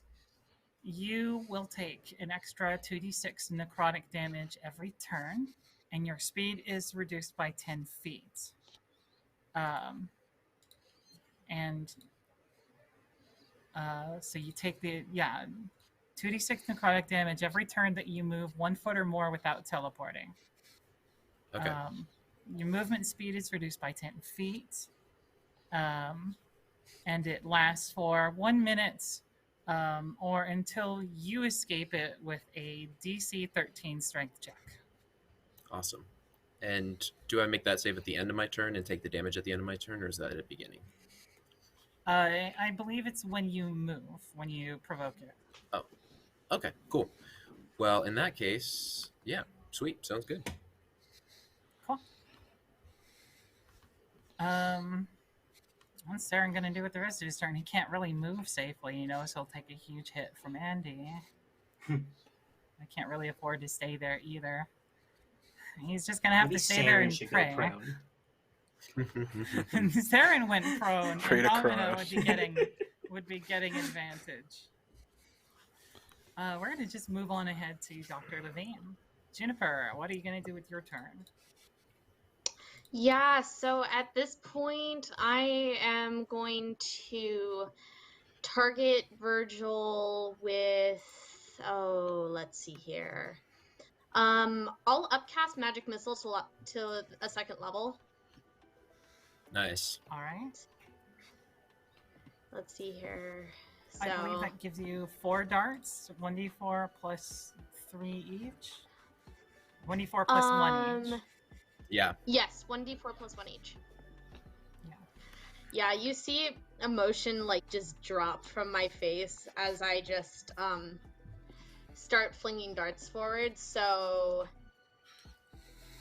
You will take an extra 2d6 necrotic damage every turn, and your speed is reduced by 10 feet. And so you take the 2d6 necrotic damage every turn that you move 1 foot or more without teleporting. Okay. Your movement speed is reduced by 10 feet. And it lasts for 1 minute or until you escape it with a DC 13 strength check. Awesome. And do I make that save at the end of my turn and take the damage at the end of my turn, or is that at the beginning? I believe it's when you move, when you provoke it. Oh, okay, cool. Well, in that case, yeah, sweet, sounds good. Cool. What's Sarren gonna do with the rest of his turn? He can't really move safely, you know, so he'll take a huge hit from Andy. I can't really afford to stay there either. He's just gonna have Maybe to stay there Sarren and should pray. go prone. Sarren went prone, Pray and to Domino crush. would be getting advantage. We're gonna just move on ahead to Dr. Levine. Juniper, what are you gonna do with your turn? Yeah, so at this point, I am going to target Virgil with, let's see here. I'll upcast magic missile to a 2nd level. Nice. All right. Let's see here. I believe So, that gives you 4 darts, 1d4 plus 3 each. 1d4 plus 1 each. Yeah. yes, 1d4 plus 1 each. Yeah. Yeah, you see emotion like just drop from my face as I just start flinging darts forward. So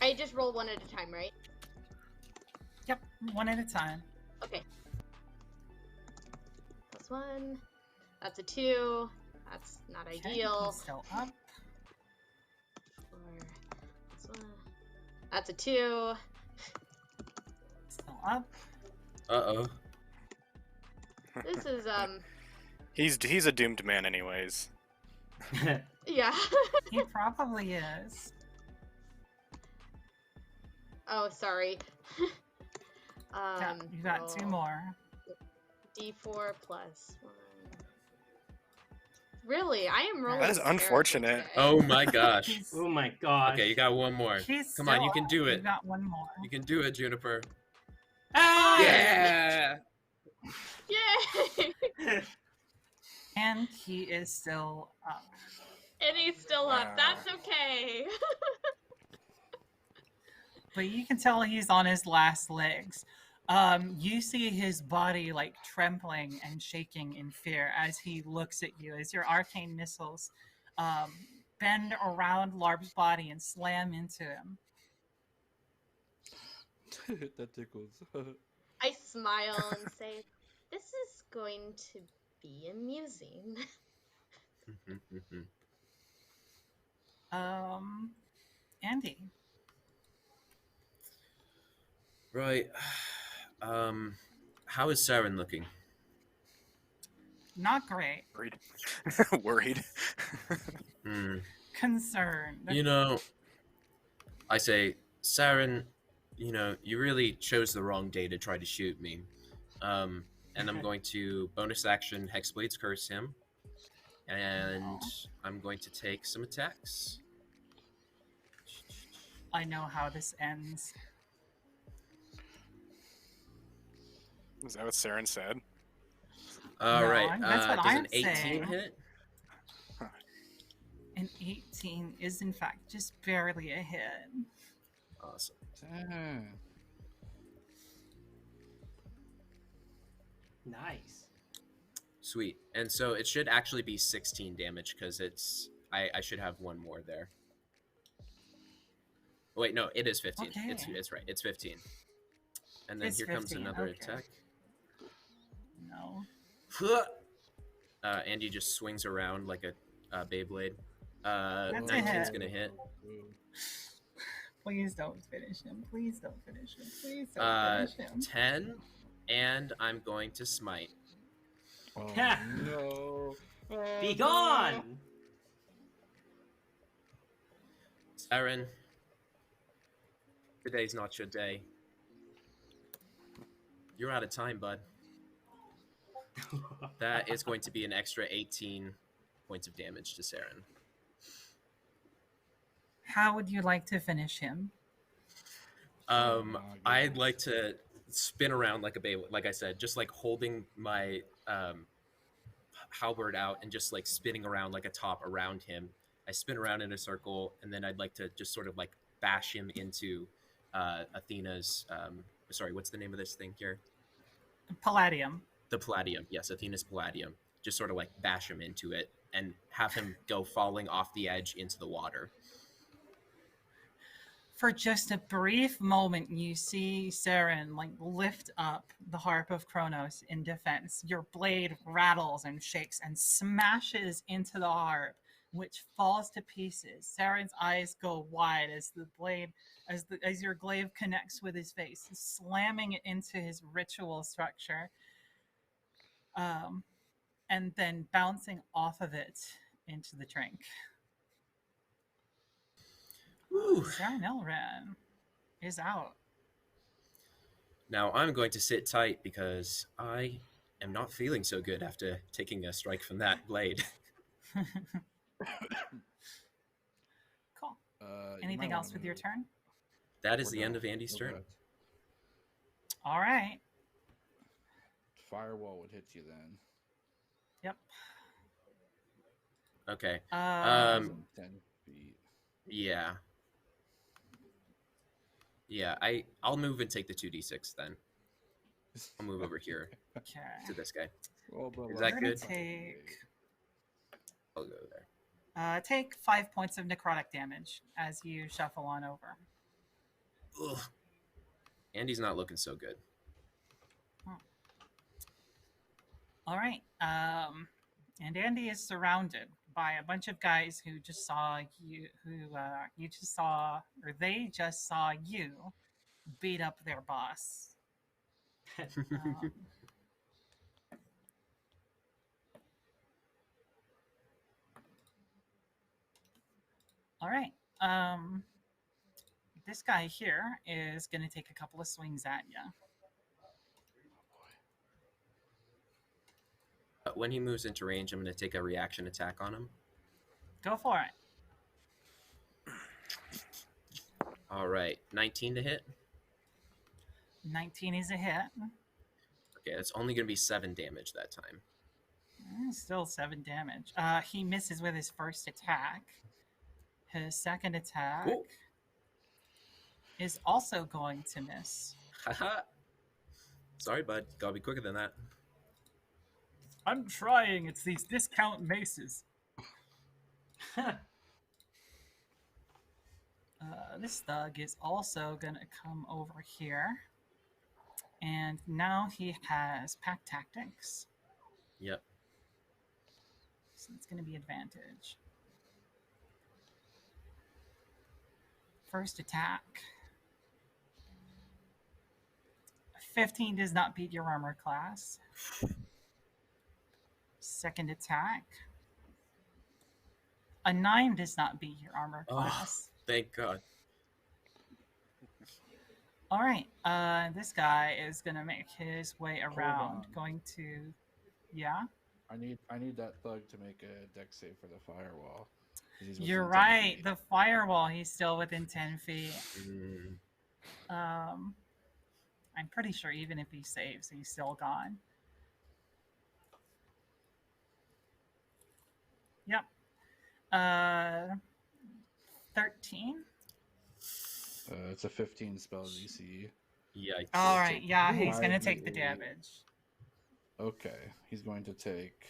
I just roll 1 at a time, right? Yep, 1 at a time. Okay. Plus 1. That's a 2. That's not Okay, ideal. he's still up. 4. Plus 1. That's a 2. Still up. Uh-oh. This is He's a doomed man, anyways. yeah. He probably is. Oh, sorry. Yeah, you got 2 roll more. D4 plus 1. Really, I am rolling. That is terribly unfortunate. today. Oh my gosh. He's, Oh my god. Okay, you got one more. he's Come on, still you can up. do You it. got 1 more. You can do it, Juniper. Ah! Yeah! Yay! And he is still up. And he's still up. That's okay. But you can tell he's on his last legs. You see his body like trembling and shaking in fear as he looks at you, as your arcane missiles bend around Larb's body and slam into him. That tickles. I smile and say, "This is going to be amusing." Andy. Right. How is Sarren looking? Not great. Worried. Worried. Hmm. Concerned. You know, I say, Sarren, you know, you really chose the wrong day to try to shoot me. And I'm going to bonus action Hexblade's Curse him. And I'm going to take some attacks. I know how this ends. Is that what Sarren said? All No, right. that's what Does I'm an 18 saying. hit? An 18 is in fact just barely a hit. Awesome. Nice. Sweet. And so it should actually be 16 damage because it's I should have one more there. Wait, no, it is 15. Okay. It's right. It's 15. And then It's here comes 15, another okay. attack. No. Andy just swings around like a Beyblade. That's a 19's hit. gonna hit. Please don't finish him. Please don't finish him. Please don't finish him. 10, and I'm going to smite. Oh, Ha! no. Oh, Be no. gone! Sarren, today's not your day. You're out of time, bud. That is going to be an extra 18 points of damage to Sarren. How would you like to finish him? I'd like to spin around like a Beyblade, like I said, just like holding my halberd out and just like spinning around like a top around him. I spin around in a circle, and then I'd like to just sort of like bash him into Athena's. Sorry, what's the name of this thing here? Palladium. The Palladium. Yes, Athena's Palladium. Just sort of like bash him into it and have him go falling off the edge into the water. For just a brief moment, you see Sarren like lift up the Harp of Kronos in defense. Your blade rattles and shakes and smashes into the harp, which falls to pieces. Sarren's eyes go wide as the blade, as your glaive connects with his face, slamming it into his ritual structure, and then bouncing off of it into the drink. Woo. Sarren Elren is out. Now I'm going to sit tight because I am not feeling so good after taking a strike from that blade. Cool. You Anything might else wanna with your move. turn? That is We're the end done. of Andy's turn. Okay. All right. Firewall would hit you then. Yep. Okay. 10 feet. Yeah. Yeah, I'll move and take the 2d6 then. I'll move over here Okay. to this guy. Well, but Is like- that We're gonna good? take I'll go there. take 5 points of necrotic damage as you shuffle on over. Ugh. Andy's not looking so good. All right. And Andy is surrounded by a bunch of guys who just saw you, they just saw you beat up their boss. All right. This guy here is going to take a couple of swings at you. When he moves into range, I'm going to take a reaction attack on him. Go for it. All right, 19 to hit. 19 is a hit. Okay, it's only going to be 7 damage that time. Still 7 damage. He misses with his first attack. His second attack Cool. is also going to miss. Haha. Sorry, bud. Gotta be quicker than that. I'm trying. It's these discount maces. This thug is also going to come over here. And now he has pack tactics. Yep. So it's going to be advantage. First attack. 15 does not beat your armor class. Second attack. A 9 does not beat your armor Oh. class. Thank God. All right. This guy is going to make his way around. on. Going to, yeah. I need that thug to make a dex save for the firewall. 'cause he's You're within 10 right. feet. The firewall. He's still within 10 feet. Mm, I'm pretty sure even if he saves, he's still gone. Yep. 13. It's a 15 spell DC. yikes. All right. Yeah, he's Why gonna do take the you- damage. Okay, he's going to take.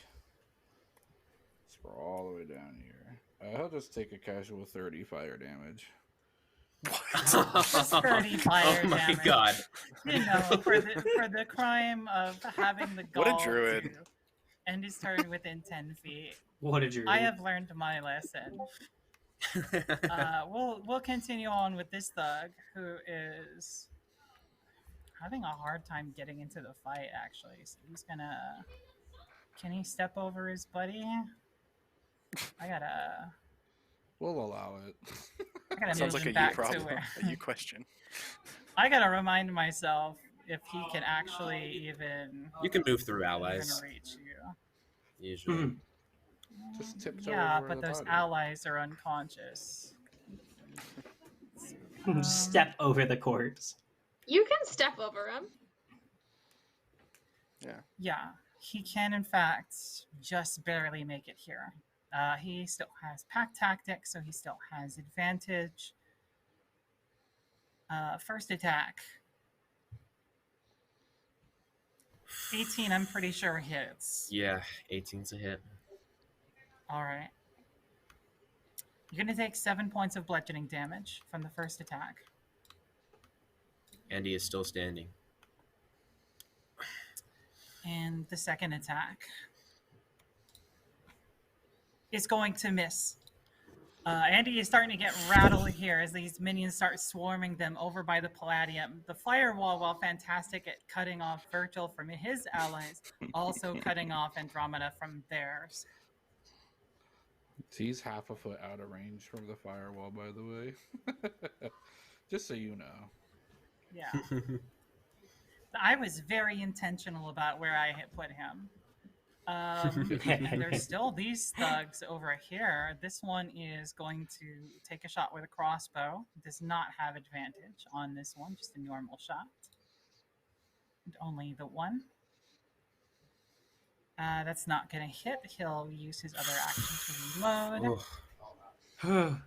Scroll all the way down here. He'll just take a casual 30 fire damage. Just 30 fire Oh my damage. God. You know, for the crime of having the gall What a druid. to end his turn within 10 feet. What did you I have learned my lesson. We'll continue on with this thug who is having a hard time getting into the fight. Actually, so he's gonna. Can he step over his buddy? I gotta. We'll allow it. I gotta Sounds move like a him you back to problem, where. a you question. I gotta remind myself if he can actually even You can move through allies, reach you. usually. Mhm. Just tiptoe Yeah, over but the those body. allies are unconscious. Step over the corpse. You can step over him. Yeah, he can in fact just barely make it here. He still has pack tactics, so he still has advantage. First attack. 18, I'm pretty sure hits. Yeah, 18's a hit. All right. You're going to take 7 points of bludgeoning damage from the first attack. And he is still standing. And the second attack is going to miss. Andy is starting to get rattled here as these minions start swarming them over by the Palladium. The firewall, while fantastic at cutting off Virgil from his allies, also cutting off Andromeda from theirs. He's half a foot out of range from the firewall, by the way. Just so you know. Yeah. I was very intentional about where I had put him. There's still these thugs over here. This one is going to take a shot with a crossbow. Does not have advantage on this one, just a normal shot. And only the one. That's not going to hit. He'll use his other action to reload. Oh,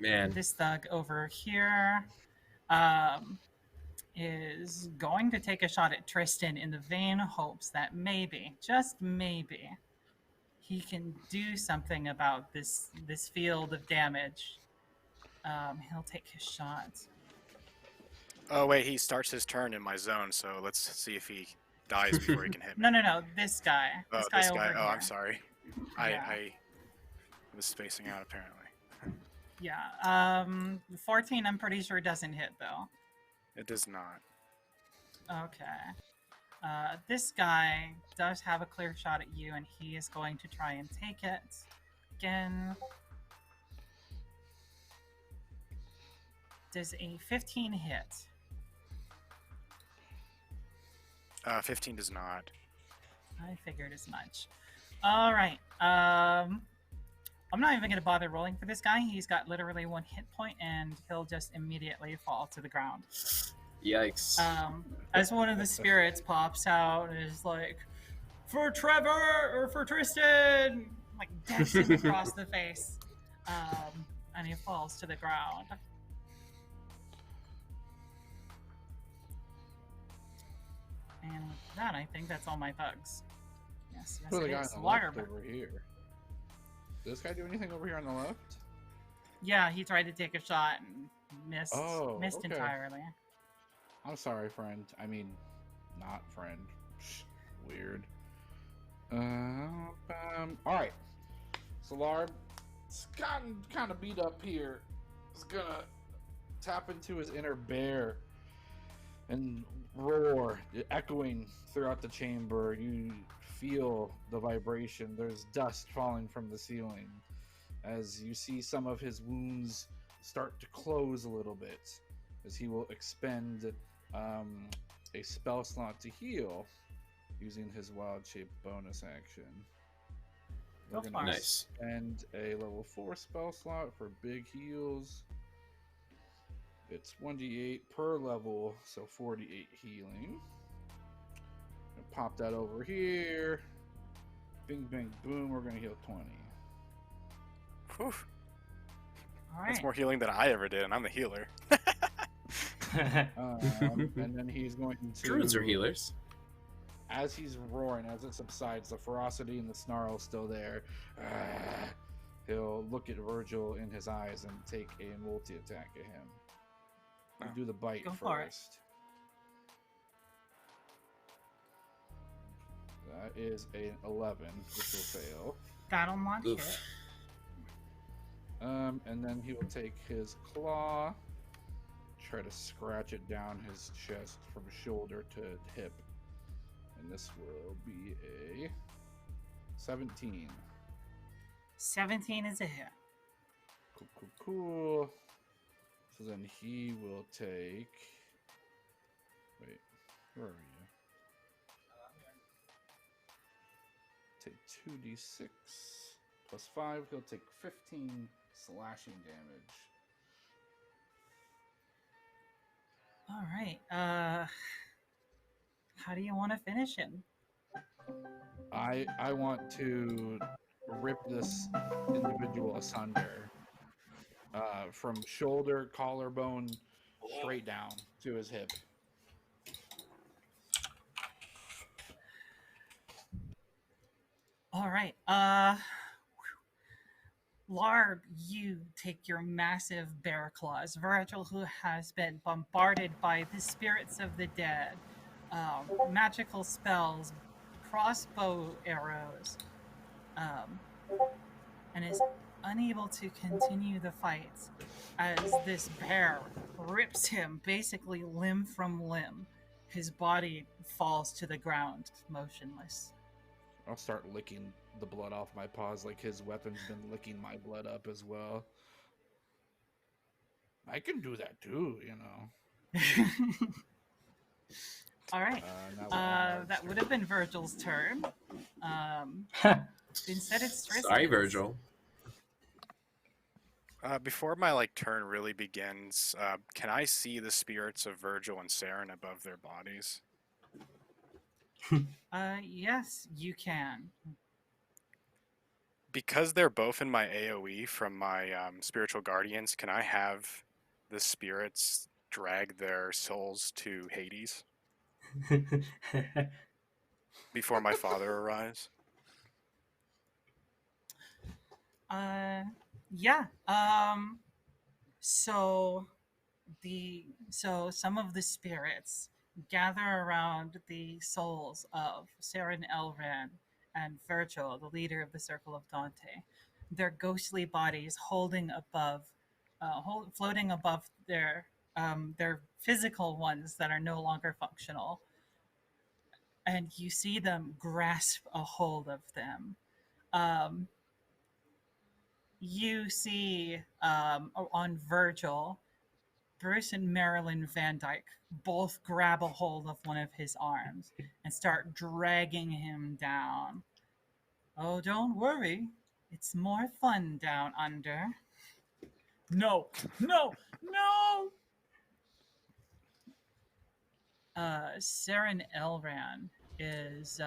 man. This thug over here is going to take a shot at Tristan in the vain hopes that maybe, just maybe, he can do something about this field of damage. He'll take his shot. Oh wait, he starts his turn in my zone, so let's see if he dies before he can hit me. No, this guy. Oh, This guy this over guy. here. Oh, I'm sorry. Yeah. I was spacing out apparently. Yeah. 14, I'm pretty sure doesn't hit though. It does not. Okay. This guy does have a clear shot at you, and he is going to try and take it. Again. Does a 15 hit? 15 does not. I figured as much. All right. I'm not even going to bother rolling for this guy. He's got literally 1 hit point, and he'll just immediately fall to the ground. Yikes. As one of the spirits pops out and is like, for Trevor or for Tristan, like decks him across the face, and he falls to the ground. And with that, I think that's all my thugs. Yes, Who's the it guy is. on the left Waterman. over here? Does this guy do anything over here on the left? Yeah, he tried to take a shot and missed. Oh, missed okay. entirely. I'm sorry, friend. I mean, not friend. Weird. All right. Solar, it's gotten kind of beat up here. It's gonna tap into his inner bear and roar, echoing throughout the chamber. You feel the vibration. There's dust falling from the ceiling as you see some of his wounds start to close a little bit, as he will expend a spell slot to heal using his wild shape bonus action. Go We're for gonna it. Nice. spend a level 4 spell slot for big heals. It's 1d8 per level, so 48 healing. Gonna pop that over here. Bing, bang, boom. We're gonna heal 20. Whew. All right. That's more healing than I ever did, and I'm the healer. And then he's going to. Druids are healers. As he's roaring, as it subsides, the ferocity and the snarl is still there. He'll look at Virgil in his eyes and take a multi-attack at him. We'll do the bite Go for it. first. That is an 11, which will fail. That'll not Oof. hit. And then he will take his claw, try to scratch it down his chest from shoulder to hip. And this will be a 17. 17 is a hit. Cool. So then he will take. Wait. Where are you? Take 2d6 plus 5. He'll take 15 slashing damage. All right. How do you want to finish him? I want to rip this individual asunder from shoulder, collarbone, straight down to his hip. All right. Larg, you take your massive bear claws. Virgil, who has been bombarded by the spirits of the dead, magical spells, crossbow arrows, and is unable to continue the fight as this bear rips him basically limb from limb. His body falls to the ground, motionless. I'll start licking the blood off my paws like his weapon's been licking my blood up as well. I can do that too, you know. All right. That would have been Virgil's turn. Instead, it's Tristan's. Sorry, Virgil. Before my turn really begins, can I see the spirits of Virgil and Sarren above their bodies? Yes, you can. Because they're both in my AoE from my spiritual guardians, can I have the spirits drag their souls to Hades before my father arrives? Yeah. So some of the spirits gather around the souls of Sarren Elran and Virgil, the leader of the Circle of Dante. Their ghostly bodies floating above their physical ones that are no longer functional. And you see them grasp a hold of them. You see on Virgil, Bruce and Marilyn Van Dyke both grab a hold of one of his arms and start dragging him down. Oh, don't worry. It's more fun down under. No, no, no! Sarren Elran is...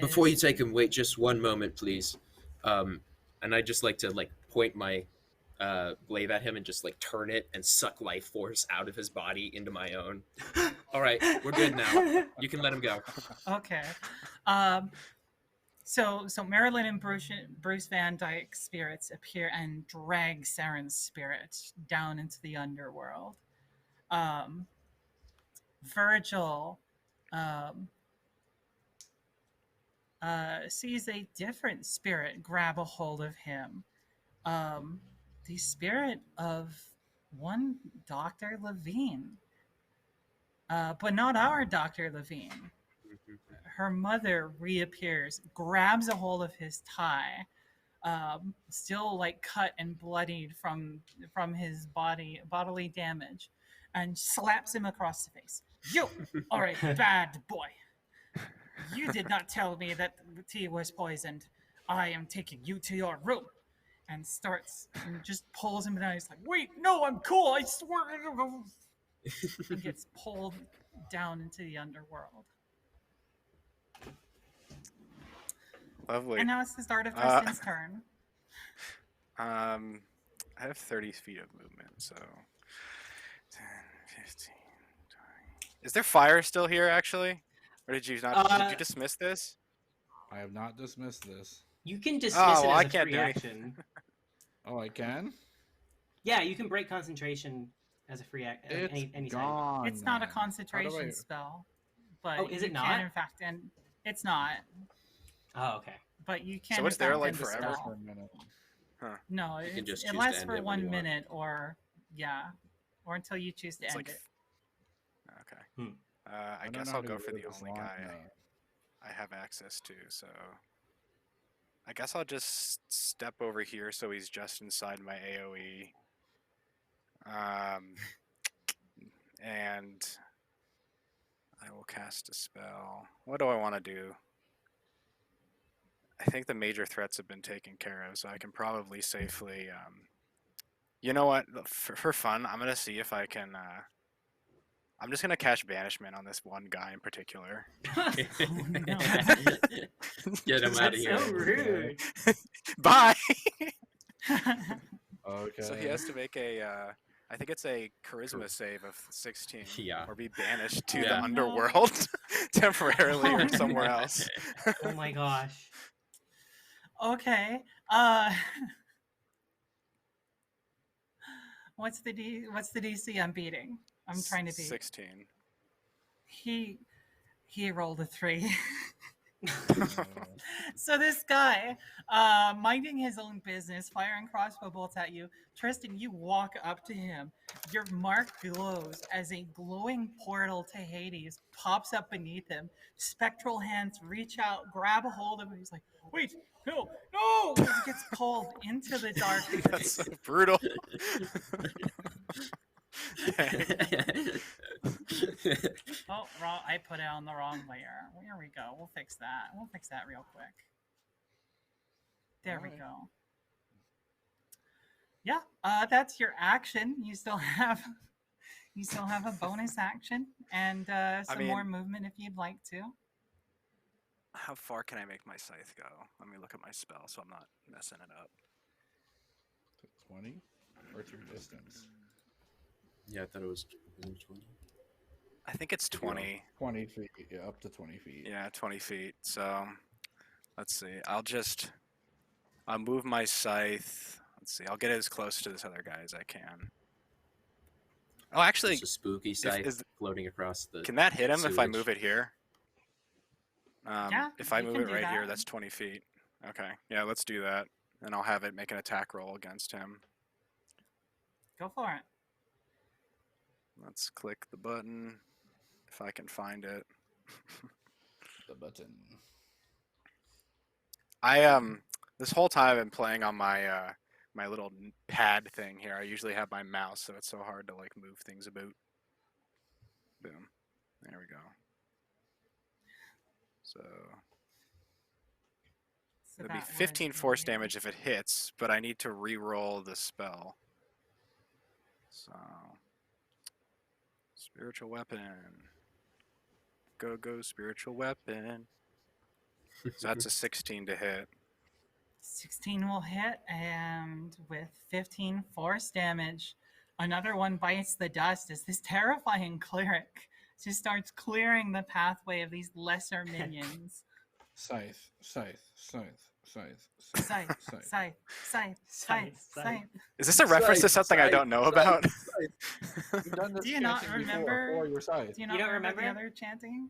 Before you take him, wait just one moment, please. And I'd just like to point my glaive at him and just turn it and suck life force out of his body into my own. All right, we're good now. You can let him go. Okay. So Marilyn and Bruce Van Dyke spirits appear and drag Sarren's spirit down into the underworld. Virgil sees a different spirit grab a hold of him. The spirit of one Dr. Levine. But not our Dr. Levine. Her mother reappears, grabs a hold of his tie, still cut and bloodied from his bodily damage, and slaps him across the face. You are a bad boy. You did not tell me that the tea was poisoned. I am taking you to your room. And starts and just pulls him down. He's like, wait, no, I'm cool. I swear. And gets pulled down into the underworld. Lovely. And now it's the start of Tristan's turn. I have 30 feet of movement, so 10, 15, 20. Is there fire still here, actually? Or did you not? Did you dismiss this? I have not dismissed this. You can dismiss it I as a can't free do action. Oh, I can? Yeah, you can break concentration as a free action. Any gone. It's not a then. concentration spell. But Oh, is you it can, not? in fact, and it's not. Oh, okay. But you can. So it's in there, fact, like, end the forever? spell. For a minute. No, You can just it choose to lasts end for it when 1 you want. minute, or or until you choose to It's end it. Okay. I don't guess know how I'll to go get for rid the of this only line, guy though. I have access to, so I guess I'll just step over here so he's just inside my AoE. And I will cast a spell. What do I want to do? I think the major threats have been taken care of, so I can probably safely. You know what? For fun, I'm gonna see if I can. I'm just gonna cast banishment on this one guy in particular. Oh, no. Get him out of That's here. so rude. Bye. Okay. So he has to make a. I think it's a charisma save of 16, Yeah. or be banished to Yeah. the No. underworld temporarily Oh, or no. somewhere else. Oh my gosh. Okay. What's the DC I'm beating? I'm trying to beat. 16. He rolled a 3. So this guy, minding his own business, firing crossbow bolts at you. Tristan, you walk up to him. Your mark glows as a glowing portal to Hades pops up beneath him. Spectral hands reach out, grab a hold of him. He's like, "Wait, no, no!" He gets pulled into the darkness. That's so brutal. Okay. Oh, wrong. I put it on the wrong layer. Here we go. We'll fix that. We'll fix that real quick. There we Alright. go. Yeah, that's your action. You still have a bonus action and some more mean- movement if you'd like to. How far can I make my scythe go? Let me look at my spell so I'm not messing it up. 20 or through distance. Yeah, I thought it was 20. I think it's 20. 20 feet, yeah, up to 20 feet. Yeah, 20 feet. So let's see. I'll move my scythe. Let's see. I'll get as close to this other guy as I can. Oh, actually, It's a spooky sight is- floating across the. can that hit him if I sewage. move it here? Yeah, if I you move can it do right here, that. that's 20 feet. Okay. Yeah, let's do that. And I'll have it make an attack roll against him. Go for it. Let's click the button if I can find it. The button. This whole time I've been playing on my my little pad thing here. I usually have my mouse, so it's so hard to like move things about. Boom. There we go. So So it'll be that was 15 force a- damage if it hits, but I need to re-roll the spell. So spiritual weapon. Go spiritual weapon. So that's a 16 to hit. 16 will hit, and with 15 force damage, another one bites the dust as this terrifying cleric just starts clearing the pathway of these lesser minions. Scythe, scythe, scythe, scythe, Scythe, scythe. scythe, scythe, scythe, scythe. Is this a reference to something I don't know about? You've done this Do you not chanting before remember- for your scythe. Do you not don't remember the remember? other chanting?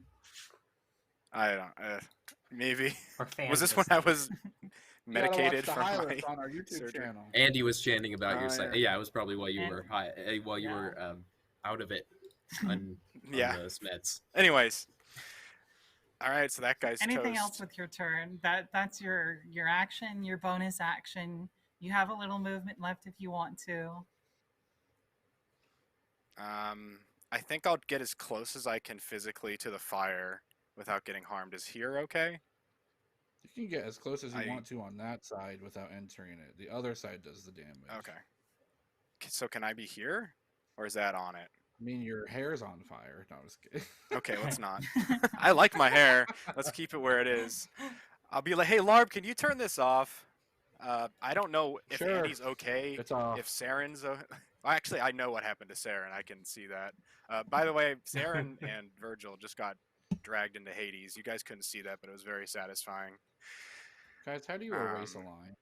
I don't. Maybe. Or fans Was this of when I stuff. was You gotta watch medicated the from my? highlights on our YouTube surgery. channel. Andy was chanting about your Oh, site. yeah. Yeah, it was probably while you And- were high, while you yeah. were out of it on Yeah. the Smeds. Anyways. All right, so that guy's Anything toast. else with your turn? That's your action, your bonus action. You have a little movement left if you want to. I think I'll get as close as I can physically to the fire without getting harmed. Is here okay? You can get as close as you I- want to on that side without entering it. The other side does the damage. Okay. So can I be here, or is that on it? I mean, your hair's on fire. No, I was kidding. Okay, let's not. I like my hair. Let's keep it where it is. I'll be like, hey, Larb, can you turn this off? I don't know if Sure. Andy's okay. It's off. If Sarren's actually, I know what happened to Sarren. I can see that. By the way, Sarren and Virgil just got dragged into Hades. You guys couldn't see that, but it was very satisfying. Guys, how do you erase a line?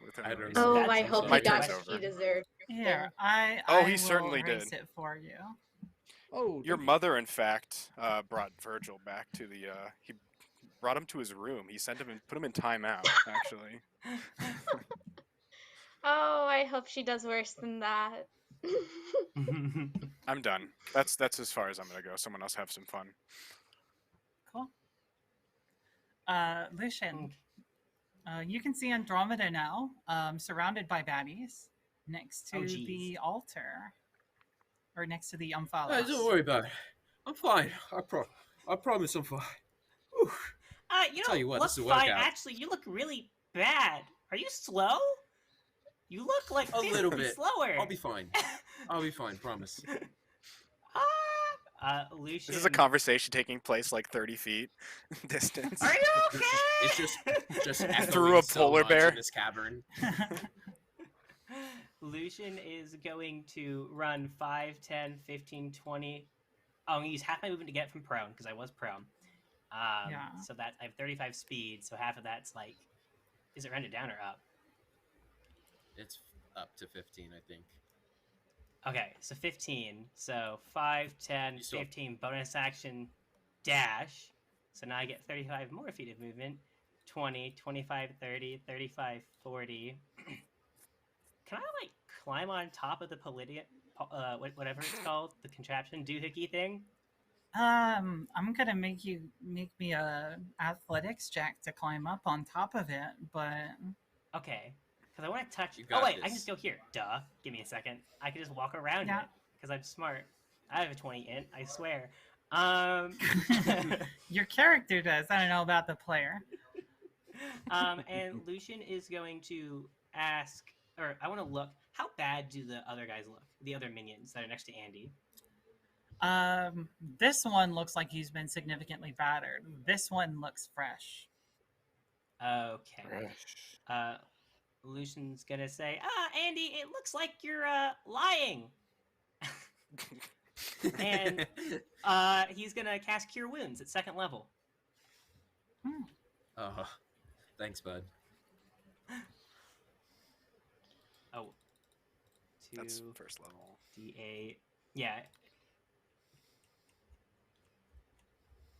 With I him don't erasing. know. Oh, That's I okay. hope My he got turn's what he over. deserved. Here, Oh, I he will certainly erase did. it for you. Oh, Your thank you. mother, in fact, brought Virgil back to the. He brought him to his room. He sent him and put him in timeout. Actually, Oh, I hope she does worse than that. I'm done. That's as far as I'm gonna go. Someone else have some fun. Cool. Lucian, you can see Andromeda now, surrounded by baddies. next Oh, to geez. the altar. Or next to the Hey, Umphalos. don't worry about it. I'm fine. I promise I'm fine. Whew. You Tell don't you what, look this is a fine. workout. Actually, you look really bad. Are you slow? You look like A little physically bit. slower. I'll be fine. I'll be fine, promise. Lucian. This is a conversation taking place like 30 feet distance. Are you okay? It's just echoing Through a so polar much bear. in this cavern. Lucian is going to run 5, 10, 15, 20. Oh, I'm going to use half my movement to get from prone, because I was prone. Yeah. So that I have 35 speed, so half of that's like... Is it rounded down or up? It's up to 15, I think. Okay, so 15. So 5, 10, You still- 15, bonus action, dash. So now I get 35 more feet of movement. 20, 25, 30, 35, 40. Can I, like, climb on top of the whatever it's called? The contraption doohickey thing? I'm gonna make me a athletics check to climb up on top of it, but Okay. Because I want to touch... You Oh, got wait, I can this. just go here. Duh. Give me a second. I can just walk around Yeah. it. Because I'm smart. I have a 20 int, I swear. your character does. I don't know about the player. And Lucian is going to ask... Or I want to look... How bad do the other guys look? The other minions that are next to Andy? This one looks like he's been significantly battered. This one looks fresh. Okay. Lucian's gonna say, Andy, it looks like you're, lying. And, he's gonna cast Cure Wounds at 2nd level. Oh, thanks, bud. Oh. 2 That's first level. D8. Yeah,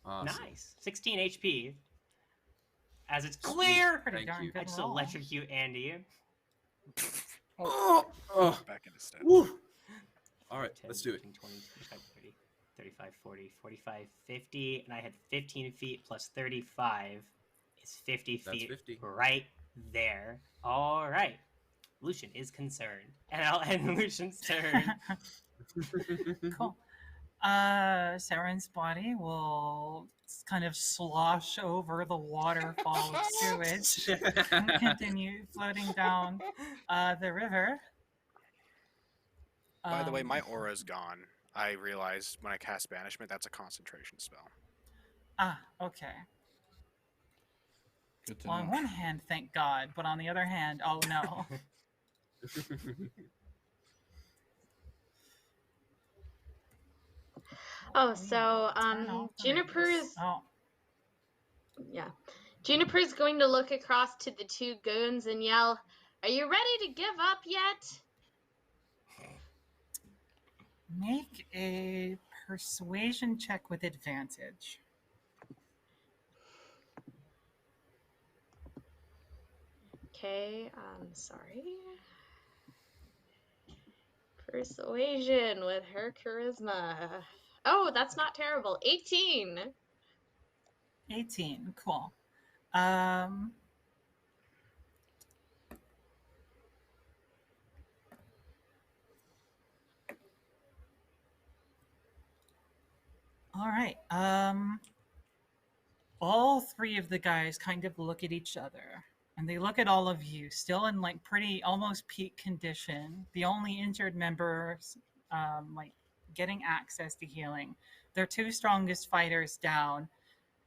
Awesome. nice. 16 HP. As it's clear! Pretty Thank darn you. good I just roll. electrocute Andy. Oh, Back into step. woo. All right, 10, let's do it. 15, 20, 25, 30, 35, 40, 45, 50, and I had 15 feet plus 35 is 50 That's feet 50. right there. All right. Lucian is concerned. And I'll end Lucian's turn. Cool. Sarren's body will kind of slosh over the waterfall of sewage and continue floating down the river. By the way, my Um, aura's gone. I realized when I cast Banishment, that's a concentration spell. Okay. Good to Well, on know. one hand, thank God, but on the other hand, oh no. Oh, We so will turn off the Juniper's radius. Oh, yeah. Juniper's going to look across to the two goons and yell, "Are you ready to give up yet?" make a persuasion check with advantage. Okay, sorry. Persuasion with her charisma. Oh, that's not terrible. 18. 18. Cool. All right. All three of the guys kind of look at each other, and they look at all of you, still in like pretty almost peak condition. The only injured members, like getting access to healing. Their two strongest fighters down,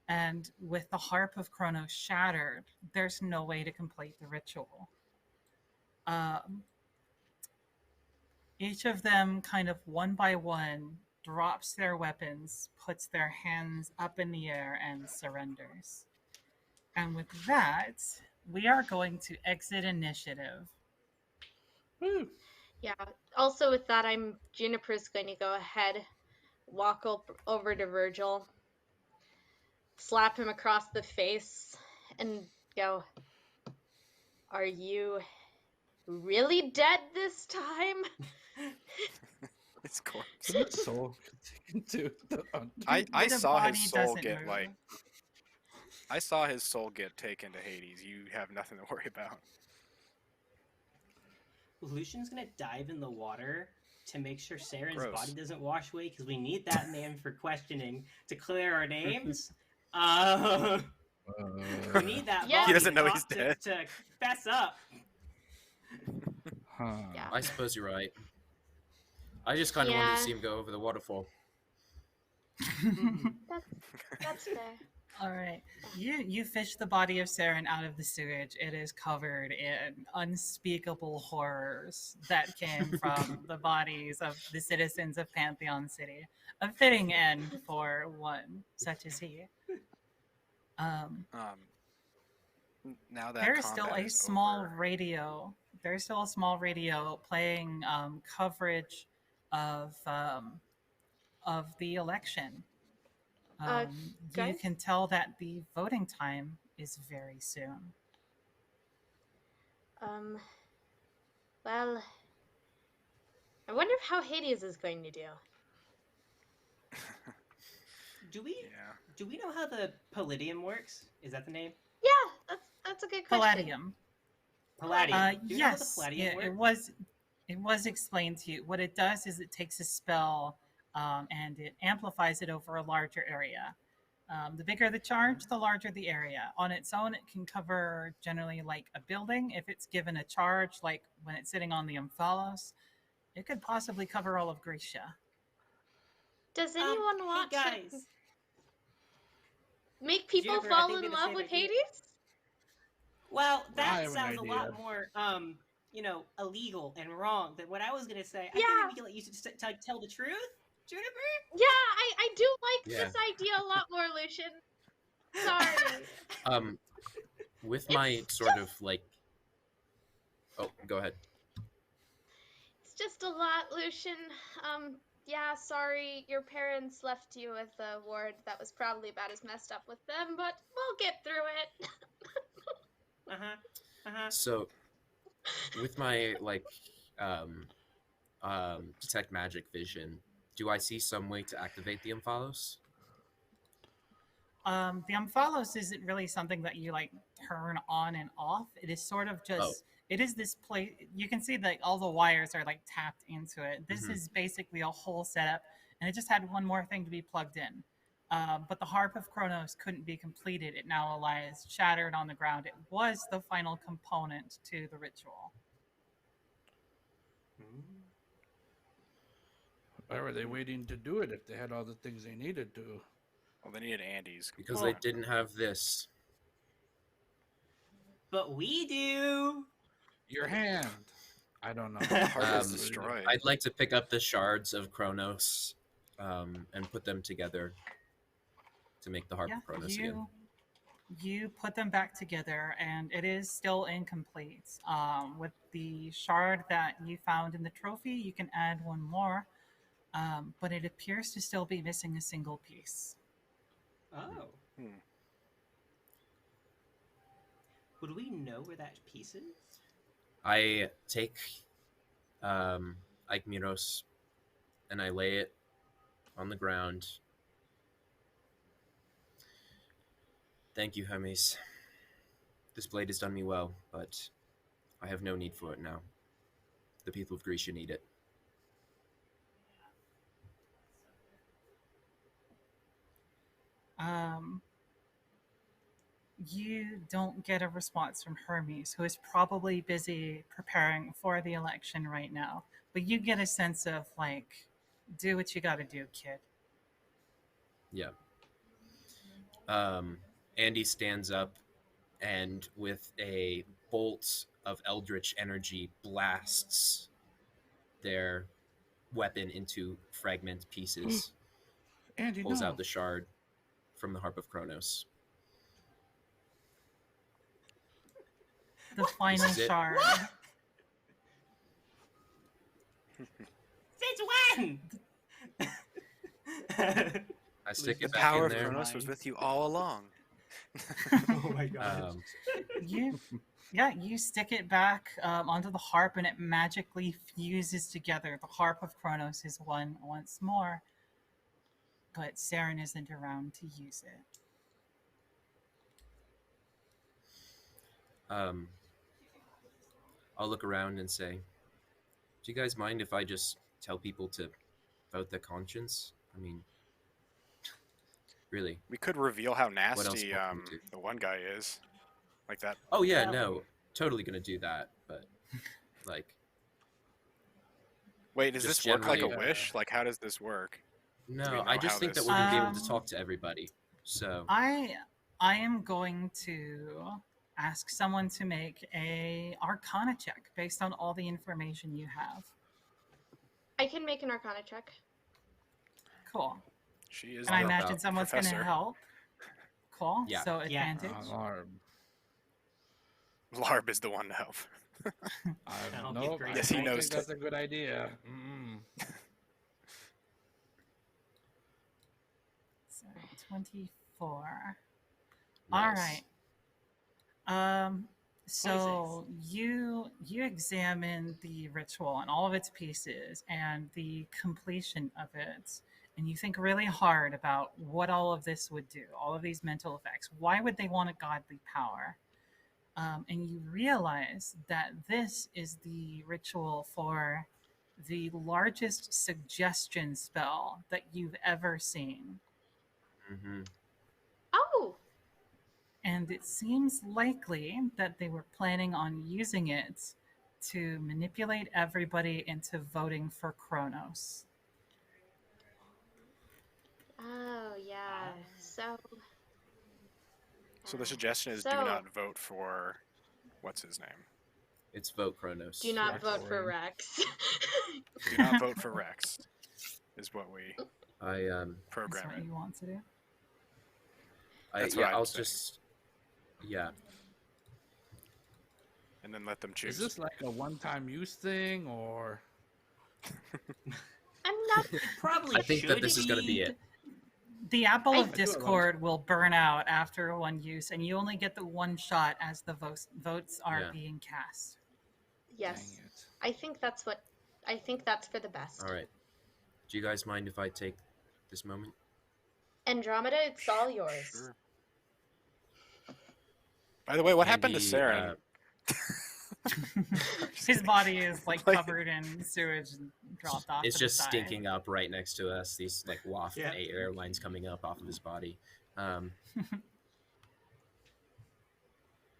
and with the harp of Kronos shattered, there's no way to complete the ritual. Each of them, kind of one by one, drops their weapons, puts their hands up in the air, and surrenders. And with that, we are going to exit initiative. Woo. Yeah. Also, with that, Juniper's going to go ahead, walk over to Virgil, slap him across the face, and go, "Are you really dead this time?" It's corpse. Isn't it so to the I The saw body his soul doesn't get move. like I saw his soul get taken to Hades. You have nothing to worry about. Lucian's gonna dive in the water to make sure Sarren's Gross. body doesn't wash away because we need that man for questioning to clear our names. We need that Yeah. body He doesn't to know talk he's to, dead. to fess up. Huh. Yeah. I suppose you're right. I just kind of wanted to Yeah. see him go over the waterfall. That's fair. All right. You fish the body of Sarren out of the sewage. It is covered in unspeakable horrors that came from the bodies of the citizens of Pantheon City. A fitting end for one such as he. Now that There is still combat a is small over, radio. There's still a small radio playing coverage of the election. You guys? can tell that the voting time is very soon. Well, I wonder how Hades is going to do. Do we yeah. do we know how the Palladium works? Is that the name? Yeah, that's a good question. Palladium. Palladium. Do you know how the Yes, Palladium it works? was explained to you. What it does is it takes a spell and it amplifies it over a larger area. The bigger the charge, the larger the area. On its own, it can cover generally like a building. If it's given a charge, like when it's sitting on the Omphalos, it could possibly cover all of Grecia. Does anyone Hey want to guys, make Did you people ever- I fall think we in had the love same with idea. Hades? well, I that have an sounds a lot idea. more illegal and wrong than what I was gonna say. I Yeah. think we can let you just tell the truth, Juniper. Yeah, I do like Yeah. this idea a lot more, Lucian. Sorry. With my sort of like. Oh, go ahead. It's just a lot, Lucian. Yeah, sorry, your parents left you with a ward that was probably about as messed up with them, but we'll get through it. So, with my like, detect magic vision, do I see some way to activate the Omphalos? The Omphalos isn't really something that you like turn on and off. It is sort of just it is this place. You can see that all the wires are like tapped into it. This Mhm. is basically a whole setup, and it just had one more thing to be plugged in. But the Harp of Kronos couldn't be completed. It now lies shattered on the ground. It was the final component to the ritual. Why were they waiting to do it if they had all the things they needed to? Well, they needed Andy's. Because they didn't have this. But we do. Your hand. I don't know. Heart is destroyed. I'd like to pick up the shards of Kronos, and put them together to make the Harp of Kronos again. You put them back together, and it is still incomplete. With the shard that you found in the trophy, you can add one more, but it appears to still be missing a single piece. Oh. Would we know where that piece is? I take Eichmiros and I lay it on the ground. Thank you, Hermes. This blade has done me well, but I have no need for it now. The people of Grecia need it. You don't get a response from Hermes, who is probably busy preparing for the election right now. But you get a sense of, like, do what you gotta do, kid. Yeah. Andy stands up and with a bolt of eldritch energy blasts their weapon into fragment pieces. Andy, Pulls no. out the shard from the Harp of Kronos. The final is it. shard. Since when? I stick The it back power in of there. Kronos was with you all along. Oh my god. You stick it back onto the harp, and it magically fuses together. The Harp of Kronos is one once more, but Sarren isn't around to use it. I'll look around and say, Do you guys mind if I just tell people to vote their conscience? I mean, really. We could reveal how else nasty can we do? the one guy is. Like that. Oh yeah, Yeah. no, totally gonna do that. But like, Wait, does Just this work like a generally, wish? Like, how does this work? no, know I just how think that this- we're gonna be able to Um, talk to everybody. So I am going to ask someone to make a Arcana check based on all the information you have. I can make an Arcana check. Cool. She is And I the about imagine someone's going to professor. help. Cool. Yeah. So Yeah. advantage. Larb is the one to help. That'll be Nope, great. I Yes, he don't knows think that's a good idea. Mm-mm. So 24. All nice. right. So you examine the ritual and all of its pieces and the completion of it, and you think really hard about what all of this would do, all of these mental effects. Why would they want a godly power? And you realize that this is the ritual for the largest suggestion spell that you've ever seen. Mm-hmm. Oh, And it seems likely that they were planning on using it to manipulate everybody into voting for Kronos. oh yeah. So. So the suggestion is do So- not vote for what's his name. It's vote Kronos. Do not Rex vote for Aureum. Rex. Do not vote for Rex. Is what we I That's program what it. you want to do. That's what I'm I'll saying. just yeah. And then let them choose. Is this like a one-time use thing, or I'm not. Probably I think that should this is gonna be it. The apple I of do have discord will burn out after one use, and you only get the one shot as the votes are Yeah. being cast. Yes, dang it. I think that's what. I think that's for the best. All right. Do you guys mind if I take this moment? Andromeda, it's all yours. Sure. By the way, what happened to Andy, Sarren? His body is like Like- covered in sewage and dropped off. It's to the just side. stinking up right next to us. These like waft Yeah. airlines coming up off of his body.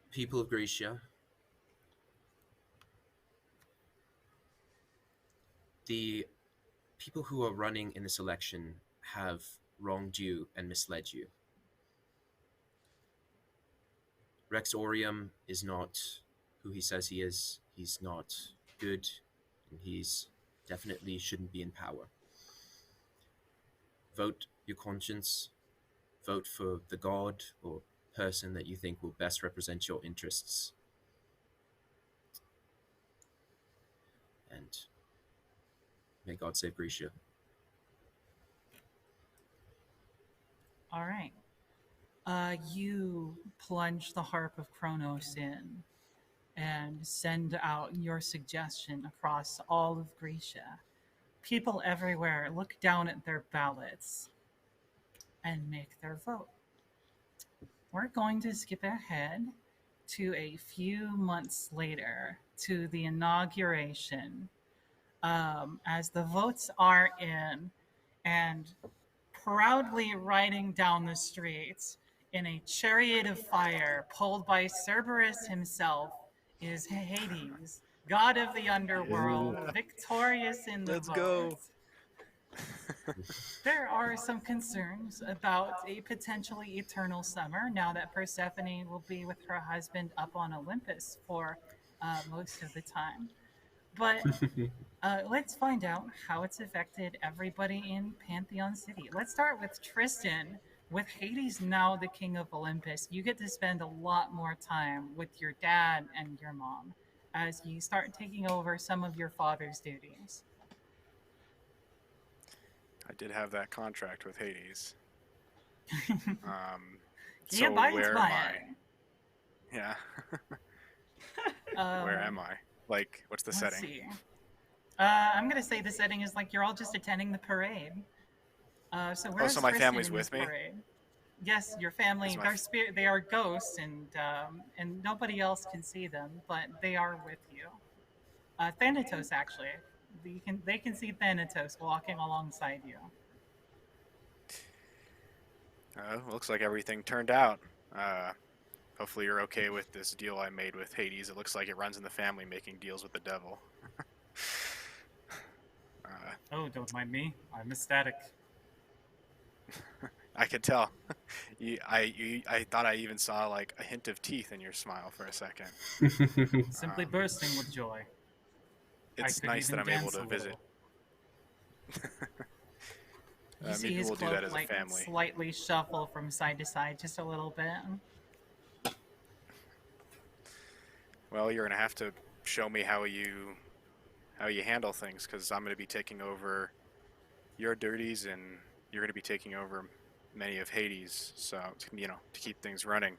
People of Grecia, the people who are running in this election have wronged you and misled you. Rex Aureum is not who he says he is. He's not good, and he's definitely shouldn't be in power. Vote your conscience. Vote for the god or person that you think will best represent your interests. And may God save Grecia. All right. You plunge the harp of Kronos in and send out your suggestion across all of Grecia. People everywhere look down at their ballots and make their vote. We're going to skip ahead to a few months later to the inauguration. As the votes are in, and proudly riding down the streets in a chariot of fire pulled by Cerberus himself is Hades, god of the underworld, victorious in the Let's vote. go. There are some concerns about a potentially eternal summer now that Persephone will be with her husband up on Olympus for most of the time. But let's find out how it's affected everybody in Pantheon City. Let's start with Tristan. With Hades now the king of Olympus, you get to spend a lot more time with your dad and your mom as you start taking over some of your father's duties. I did have that contract with Hades. He So abides where am by I? it. Yeah. Um, Where am I? Like, what's the Let's setting? see. I'm gonna say the setting is like you're all just attending the parade. So where's so my Tristan family's in with this me? parade? Yes, your family. Is my They're spirit. They are ghosts, and nobody else can see them, but they are with you. Thanatos, actually. They can see Thanatos walking alongside you. Looks like everything turned out. Hopefully you're okay with this deal I made with Hades. It looks like it runs in the family, making deals with the devil. Oh, don't mind me. I'm ecstatic. I could tell. I thought I even saw like a hint of teeth in your smile for a second. Simply bursting with joy. It's could nice that even I'm able dance to a visit. You see Maybe his we'll do cloak that as a like family. slightly shuffle from side to side just a little bit. Well, you're gonna have to show me how you handle things, because I'm gonna be taking over your duties, and you're gonna be taking over many of Hades. So to keep things running.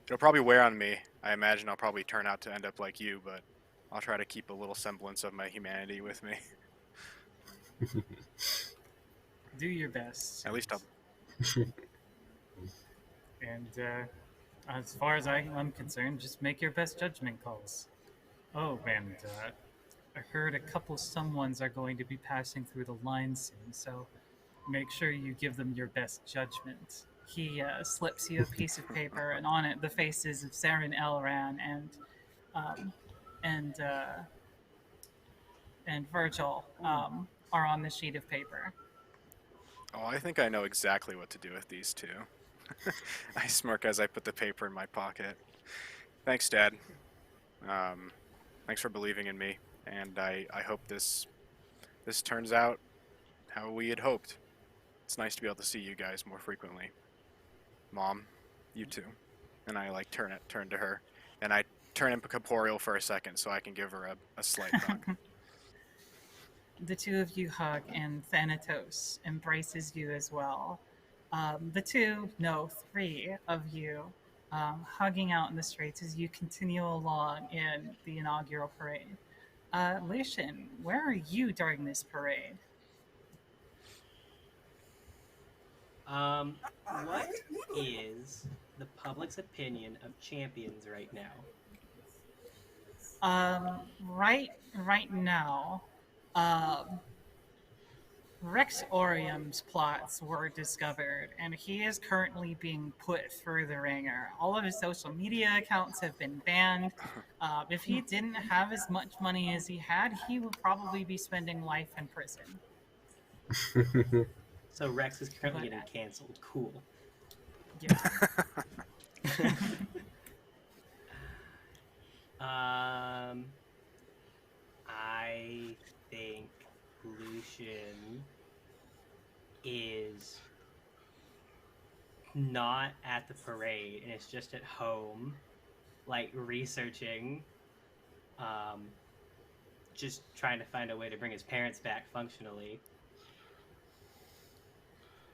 It'll probably wear on me. I imagine I'll probably turn out to end up like you, but I'll try to keep a little semblance of my humanity with me. Do your best. At least I'll. And as far as I'm concerned, just make your best judgment calls. Oh, and I heard a couple someones are going to be passing through the line soon, so make sure you give them your best judgment. He slips you a piece of paper, and on it the faces of Sarren, Elran, and Virgil are on the sheet of paper. Oh, I think I know exactly what to do with these two. I smirk as I put the paper in my pocket. Thanks, Dad. Thanks for believing in me, and I hope this turns out how we had hoped. It's nice to be able to see you guys more frequently. Mom, you too. And I like turn to her, and I turn incorporeal for a second so I can give her a slight hug. The two of you hug, and Thanatos embraces you as well. Three of you hugging out in the streets as you continue along in the inaugural parade. Lucian, where are you during this parade? What is the public's opinion of champions right now? Right now, Rex Aureum's plots were discovered, and he is currently being put through the ringer. All of his social media accounts have been banned. If he didn't have as much money as he had, he would probably be spending life in prison. So Rex is currently getting canceled. Cool. Yeah. I think Lucian is not at the parade and is just at home, like researching, just trying to find a way to bring his parents back functionally.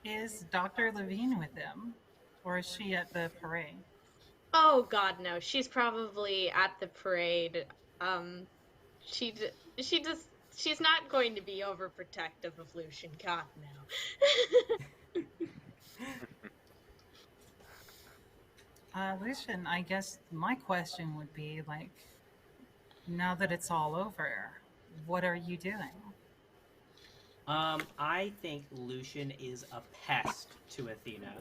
Is Dr. Levine with him? Or is she at the parade? Oh God, no. She's probably at the parade. She's not going to be overprotective of Lucian. God, no. Lucian, I guess my question would be, like, now that it's all over, what are you doing? I think Lucian is a pest to Athena.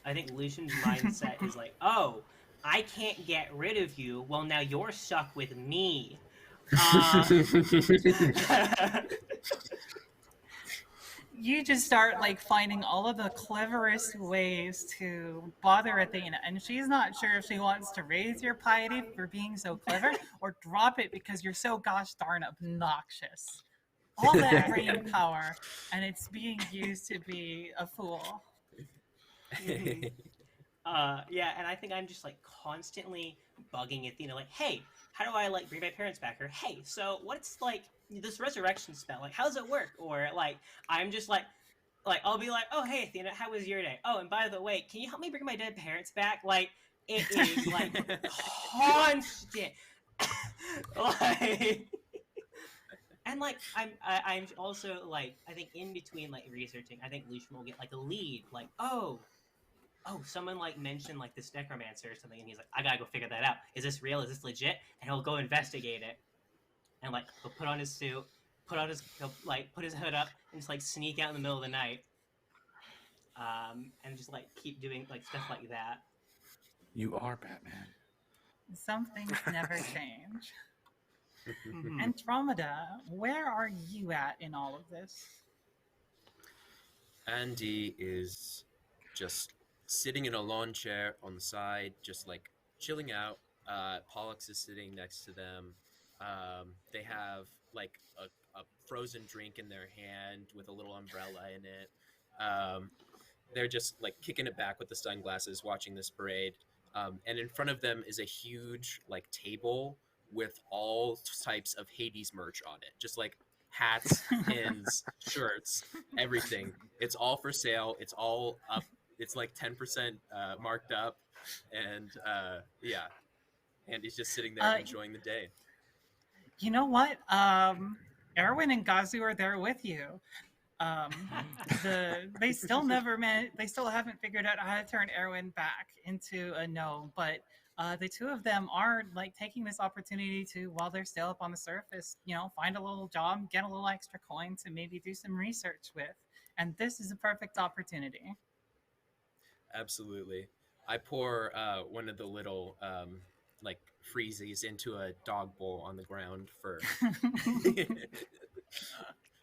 I think Lucian's mindset is like, oh, I can't get rid of you. Well, now you're stuck with me. You just start like finding all of the cleverest ways to bother Athena, and she's not sure if she wants to raise your piety for being so clever or drop it because you're so gosh darn obnoxious. All that brain power, and it's being used to be a fool. Yeah, and I think I'm just like constantly bugging Athena, like, hey, how do I like bring my parents back? Or hey, so what's like this resurrection spell? Like, how does it work? Or like, I'm just like I'll be like, oh hey Athena, how was your day? Oh, and by the way, can you help me bring my dead parents back? Like, it is like constant, like. And like I'm also like I think in between like researching, I think Lucian will get like a lead, like, oh, oh, someone like mentioned like this necromancer or something, and he's like, I gotta go figure that out. Is this real? Is this legit? And he'll go investigate it, and like he'll put on his suit, he'll like put his hood up, and just like sneak out in the middle of the night, and just like keep doing like stuff like that. You are Batman. Some things never change. Mhm. Andromeda, where are you at in all of this? Andy is just sitting in a lawn chair on the side, just like chilling out. Pollux is sitting next to them. They have like a frozen drink in their hand with a little umbrella in it. They're just like kicking it back with the sunglasses, watching this parade. And in front of them is a huge like table with all types of Hades merch on it, just like hats, pins, shirts, everything. It's all for sale. It's all up. It's like 10% marked up, and yeah. Andy's just sitting there enjoying the day. You know what? Erwin and Gazu are there with you. They still they still haven't figured out how to turn Erwin back into a gnome, but the two of them are like taking this opportunity to, while they're still up on the surface, find a little job, get a little extra coin to maybe do some research with. And this is a perfect opportunity. Absolutely. I pour one of the little like freezies into a dog bowl on the ground for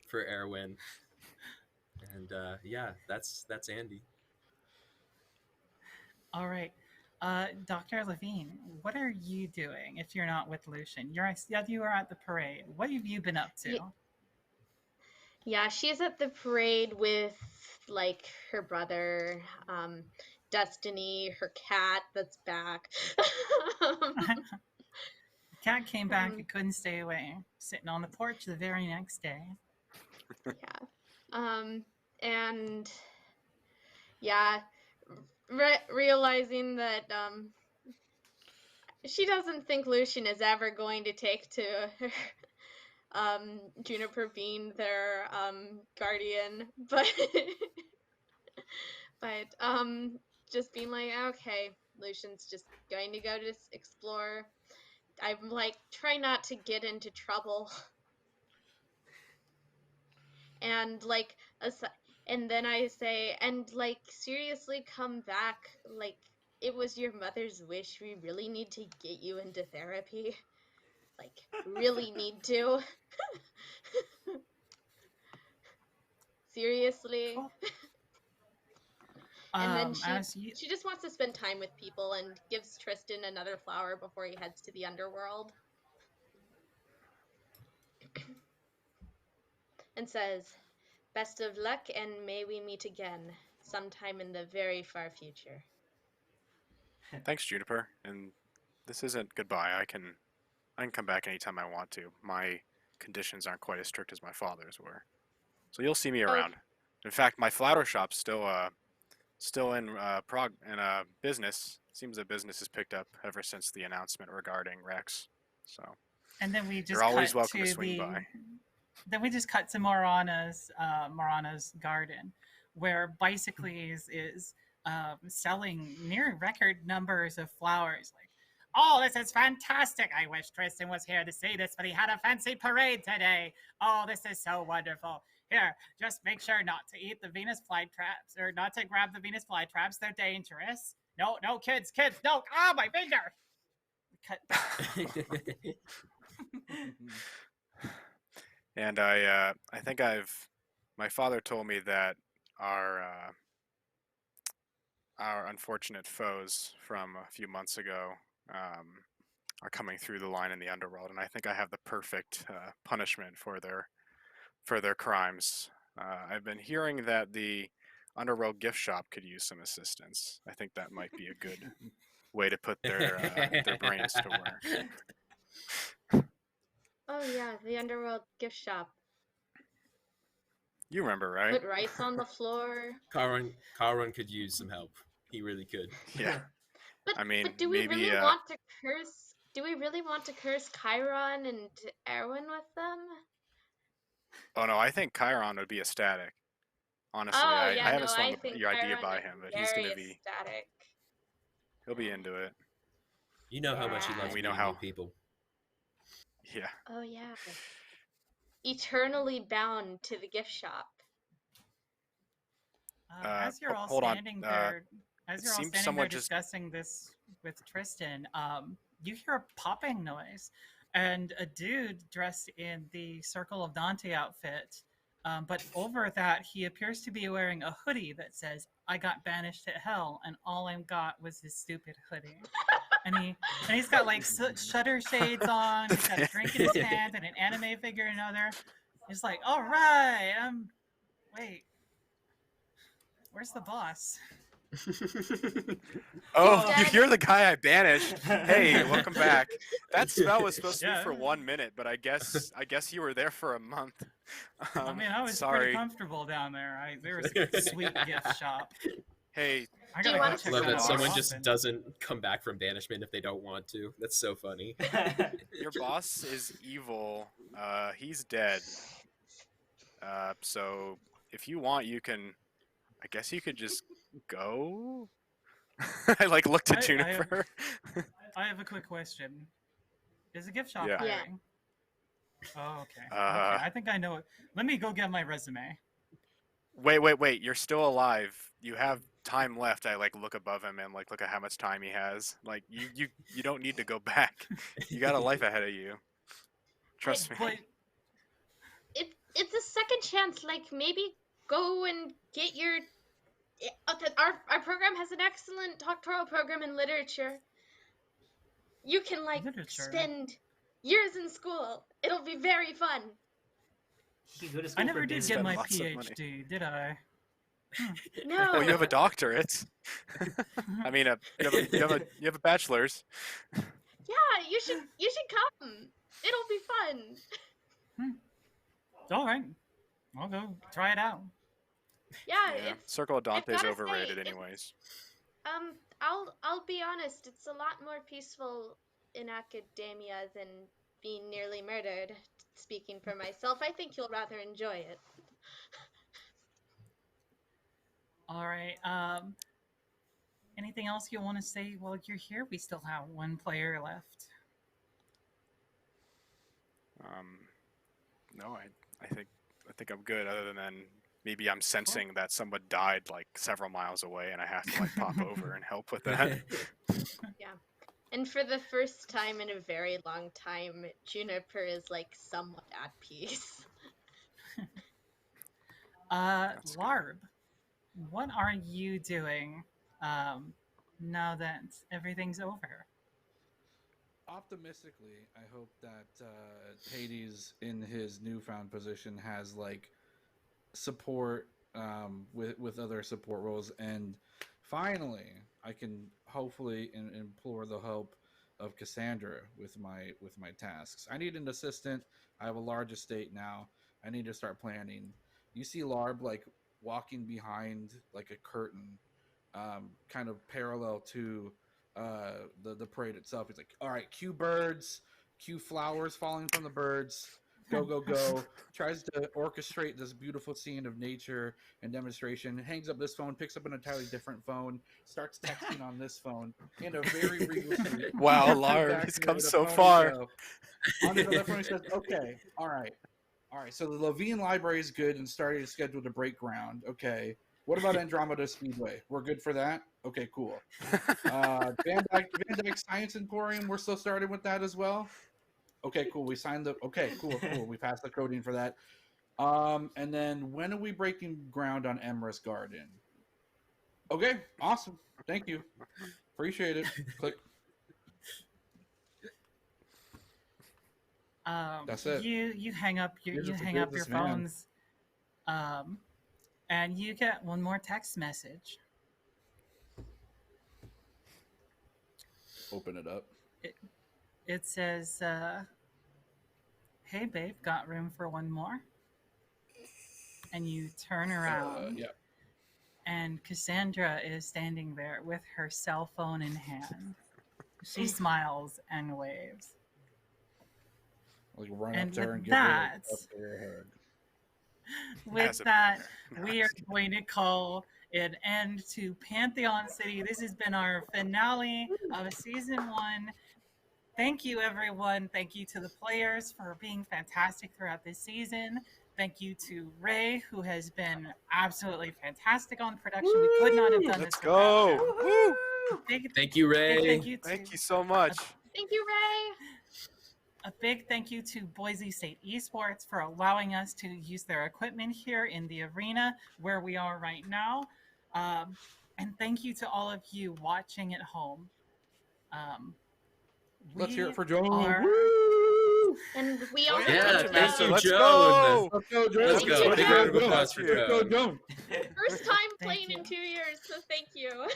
for Erwin. And yeah, that's Andy. All right. Dr. Levine, what are you doing if you're not with Lucian? You are at the parade. What have you been up to? Yeah, she's at the parade with like her brother, Destiny, her cat that's back. Cat came back and couldn't stay away, sitting on the porch the very next day. Yeah. And yeah, realizing that she doesn't think Lucian is ever going to take to her, Juniper being their guardian, but just being like, okay, Lucian's just going to go to explore. I'm like, try not to get into trouble. And like, and then I say, and like, seriously, come back. Like, it was your mother's wish. We really need to get you into therapy. Like, really need to. Seriously. Cool. And then she just wants to spend time with people and gives Tristan another flower before he heads to the underworld. And says, best of luck, and may we meet again sometime in the very far future. Thanks, Juniper. And this isn't goodbye. I can come back anytime I want to. My conditions aren't quite as strict as my father's were. So you'll see me around. In fact, my flower shop's still in business. Seems that business has picked up ever since the announcement regarding Rex. So and then we just you're always welcome to swing by. Then we just cut to Morana's garden, where Bicycles is selling near record numbers of flowers. Like, oh, this is fantastic! I wish Tristan was here to see this, but he had a fancy parade today. Oh, this is so wonderful. Here, just make sure not to eat the Venus flytraps, or not to grab the Venus flytraps. They're dangerous. No, kids, no! Ah, my finger! Cut. And I think my father told me that our unfortunate foes from a few months ago are coming through the line in the underworld, and I think I have the perfect punishment for their crimes. I've been hearing that the underworld gift shop could use some assistance. I think that might be a good way to put their brains to work. Oh yeah, the underworld gift shop. You remember, right? Put rice on the floor. Karan could use some help. He really could. Yeah. But, I mean, but do we maybe, really want to curse? Do we really want to curse Chiron and Erwin with them? Oh no, I think Chiron would be ecstatic. Honestly, Oh I yeah, haven't no, swung I think your idea Chiron by is him, but he's very gonna be ecstatic. he'll be into it. You know how much he Yeah. loves We know meeting how- new people. Yeah. Oh yeah. Eternally bound to the gift shop. As you're all hold on. standing there, it seems somewhat just- discussing this with Tristan, you hear a popping noise, and a dude dressed in the Circle of Dante outfit. But over that, he appears to be wearing a hoodie that says, "I got banished to hell, and all I got was this stupid hoodie." And he's got like shutter shades on. He's got a drink in his hand and an anime figure in another. He's like, "All right, wait, where's the boss?" Oh, Dad. you're the guy I banished. Hey, welcome back. That spell was supposed to be Yeah. for 1 minute, but I guess you were there for a month. I mean, I was sorry. pretty comfortable down there. There was a sweet gift shop. Hey, I Do you gotta go wanna check Love that that out someone more just often. doesn't come back from banishment if they don't want to. That's so funny. your boss is evil. He's dead. So if you want, you can. I guess you could just go. I like looked at I have- Juniper. I have a quick question. Is the gift shop Yeah. Yeah. hiring? Oh, okay. Uh, Okay, I think I know it. Let me go get my resume. Wait. You're still alive. You have time left. I like look above him and like look at how much time he has. Like you don't need to go back. You got a life ahead of you. Trust me. But It's a second chance. Like maybe go and get your. Our program has an excellent doctoral program in literature. You can like Literature? spend years in school. It'll be very fun. You go to I school never for did business. get spend my lots of money. PhD, did I? No. Well, you have a doctorate. I mean, you have a bachelor's. Yeah, you should come. It'll be fun. All right. I'll go try it out. Yeah, Yeah. it's Circle of Dante is gotta say, overrated, it- anyways. I'll be honest, it's a lot more peaceful in academia than being nearly murdered. Speaking for myself, I think you'll rather enjoy it. All right. Anything else you want to say while you're here? We still have one player left. No, I think I'm good. Other than maybe I'm sensing that someone died like several miles away, and I have to like pop over and help with that. And for the first time in a very long time, Juniper is like somewhat at peace. That's good. Larb, what are you doing now that everything's over? Optimistically, I hope that Hades, in his newfound position, has like support with other support roles, and finally, I can hopefully implore the help of Cassandra with my tasks. I need an assistant. I have a large estate now. I need to start planning. You see Larb like walking behind like a curtain, kind of parallel to the parade itself. He's like, all right, cue birds, cue flowers falling from the birds, go. Tries to orchestrate this beautiful scene of nature and demonstration. Hangs up this phone, picks up an entirely different phone, starts texting on this phone in a very regal suit. Wow, Back Larb, he's here come with a so far. ponytail. On his other phone, he says, okay, all right. So the Levine Library is good and starting to schedule to break ground. Okay. What about Andromeda Speedway? We're good for that? Okay, cool. Van Dyke Science Emporium, we're still starting with that as well? Okay, cool. We signed the... Okay, cool. We passed the coding for that. And then when are we breaking ground on Emrys Garden? Okay, awesome. Thank you. Appreciate it. Click. That's it. You hang up your You're just a your businessman. phones, and you get one more text message. Open it up. It says, "Hey babe, got room for one more?" And you turn around, Yeah. and Cassandra is standing there with her cell phone in hand. She smiles and waves. Like run And up to her with and give her that- up to her head. With As a that, banner. we are going to call an end to Pantheon City. This has been our finale of season 1. Thank you, everyone. Thank you to the players for being fantastic throughout this season. Thank you to Rae, who has been absolutely fantastic on production. We could not have done Let's this without him. go. Woo! Thank you, Rae. Big thank you to, Thank you so much. Thank you, Rae. a big thank you to Boise State Esports for allowing us to use their equipment here in the arena where we are right now. And thank you to all of you watching at home. Let's hear We it for Joan. are- Woo! And we Oh, also Yeah, Dungeon thank Master, you, let's Joan. go. Let's go, Joan. Let's go. Thank Big you. round of applause for Let's Go, Joan. Joan. first time Thank playing you. in 2 years, so thank you.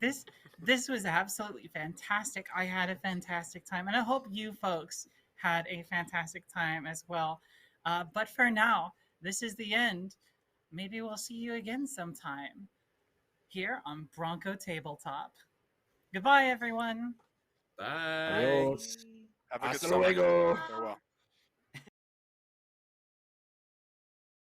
This was absolutely fantastic. I had a fantastic time, and I hope you folks had a fantastic time as well. But for now, this is the end. Maybe we'll see you again sometime here on Bronco Tabletop. Goodbye, everyone. Bye. Adios. Have a good Hasta summer. luego. Farewell.